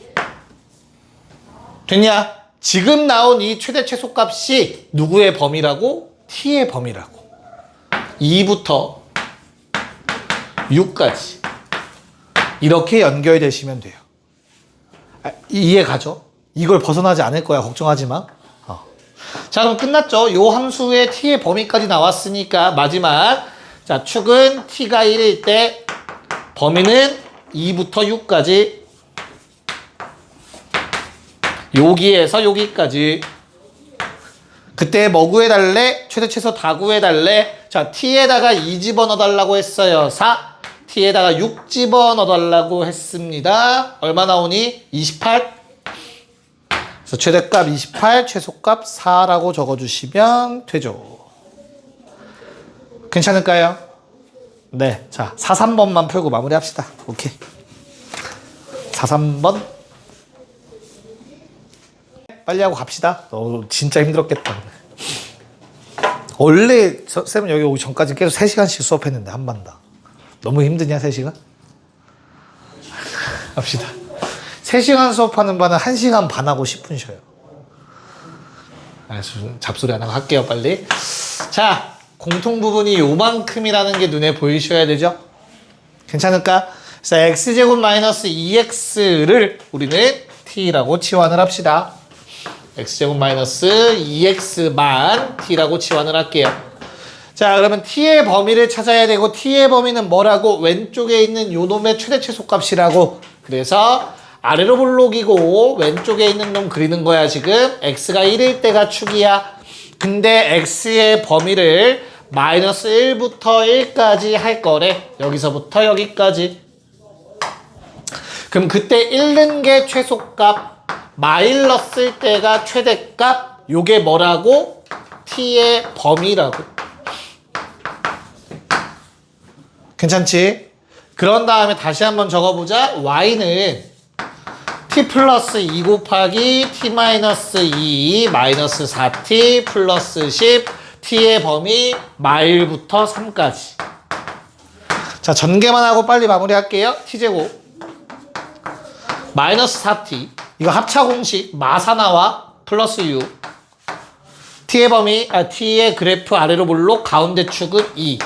S1: 됐냐? 지금 나온 이 최대 최소값이 누구의 범위라고? t의 범위라고. 2부터 6까지 이렇게 연결되시면 돼요. 이해 가죠? 이걸 벗어나지 않을 거야. 걱정하지 마. 자 그럼 끝났죠? 요 함수의 t의 범위까지 나왔으니까 마지막. 자 축은 t가 1일 때 범위는 2부터 6까지. 여기에서 여기까지. 그때 뭐 구해달래? 최대 최소 다 구해달래? 자 t에다가 2 집어넣어달라고 했어요. 4. t에다가 6 집어넣어달라고 했습니다. 얼마 나오니? 28. 그래서 최대값 28, 최소값 4라고 적어주시면 되죠. 괜찮을까요? 네. 자 4, 3번만 풀고 마무리합시다. 오케이. 4, 3번. 빨리 하고 갑시다. 진짜 힘들었겠다. 원래 쌤은 여기 오기 전까지 계속 3시간씩 수업했는데 한 반다. 너무 힘드냐 3시간? 합시다. 3시간 수업하는 반은 1시간 반하고 10분 쉬어요. 잡소리 안 하고 할게요 빨리. 자 공통 부분이 요만큼이라는 게 눈에 보이셔야 되죠? 괜찮을까? 그래서 x제곱 마이너스 2x를 우리는 t라고 치환을 합시다. x제곱 마이너스 2x만 t라고 치환을 할게요. 자, 그러면 t의 범위를 찾아야 되고 t의 범위는 뭐라고? 왼쪽에 있는 요 놈의 최대 최소값이라고. 그래서 아래로 볼록이고 왼쪽에 있는 놈 그리는 거야 지금. x가 1일 때가 축이야. 근데 x의 범위를 마이너스 1부터 1까지 할 거래. 여기서부터 여기까지. 그럼 그때 잃는 게 최소값, 마이너스일 때가 최대값. 요게 뭐라고? t의 범위라고. 괜찮지? 그런 다음에 다시 한번 적어보자. y는 t 플러스 2 곱하기 t 마이너스 2 마이너스 4t 플러스 10 t의 범위 마일부터 3까지. 자, 전개만 하고 빨리 마무리할게요. t제곱 마이너스 4t 이거 합차 공식 마사나와 플러스 6 t의 범위 t의 그래프 아래로 볼록 가운데 축은 2.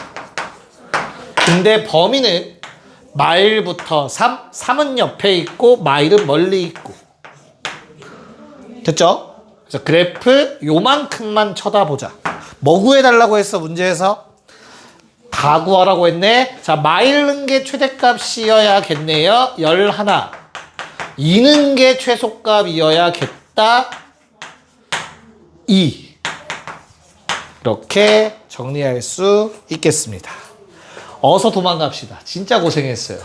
S1: 근데 범위는 마일부터 3, 3은 옆에 있고 마일은 멀리 있고. 됐죠? 그래서 그래프 요만큼만 쳐다보자. 뭐 구해달라고 했어 문제에서? 다 구하라고 했네. 자, 마일은 게 최대값이어야겠네요. 11. 2는 게 최소값이어야겠다. 2. 이렇게 정리할 수 있겠습니다. 어서 도망갑시다. 진짜 고생했어요.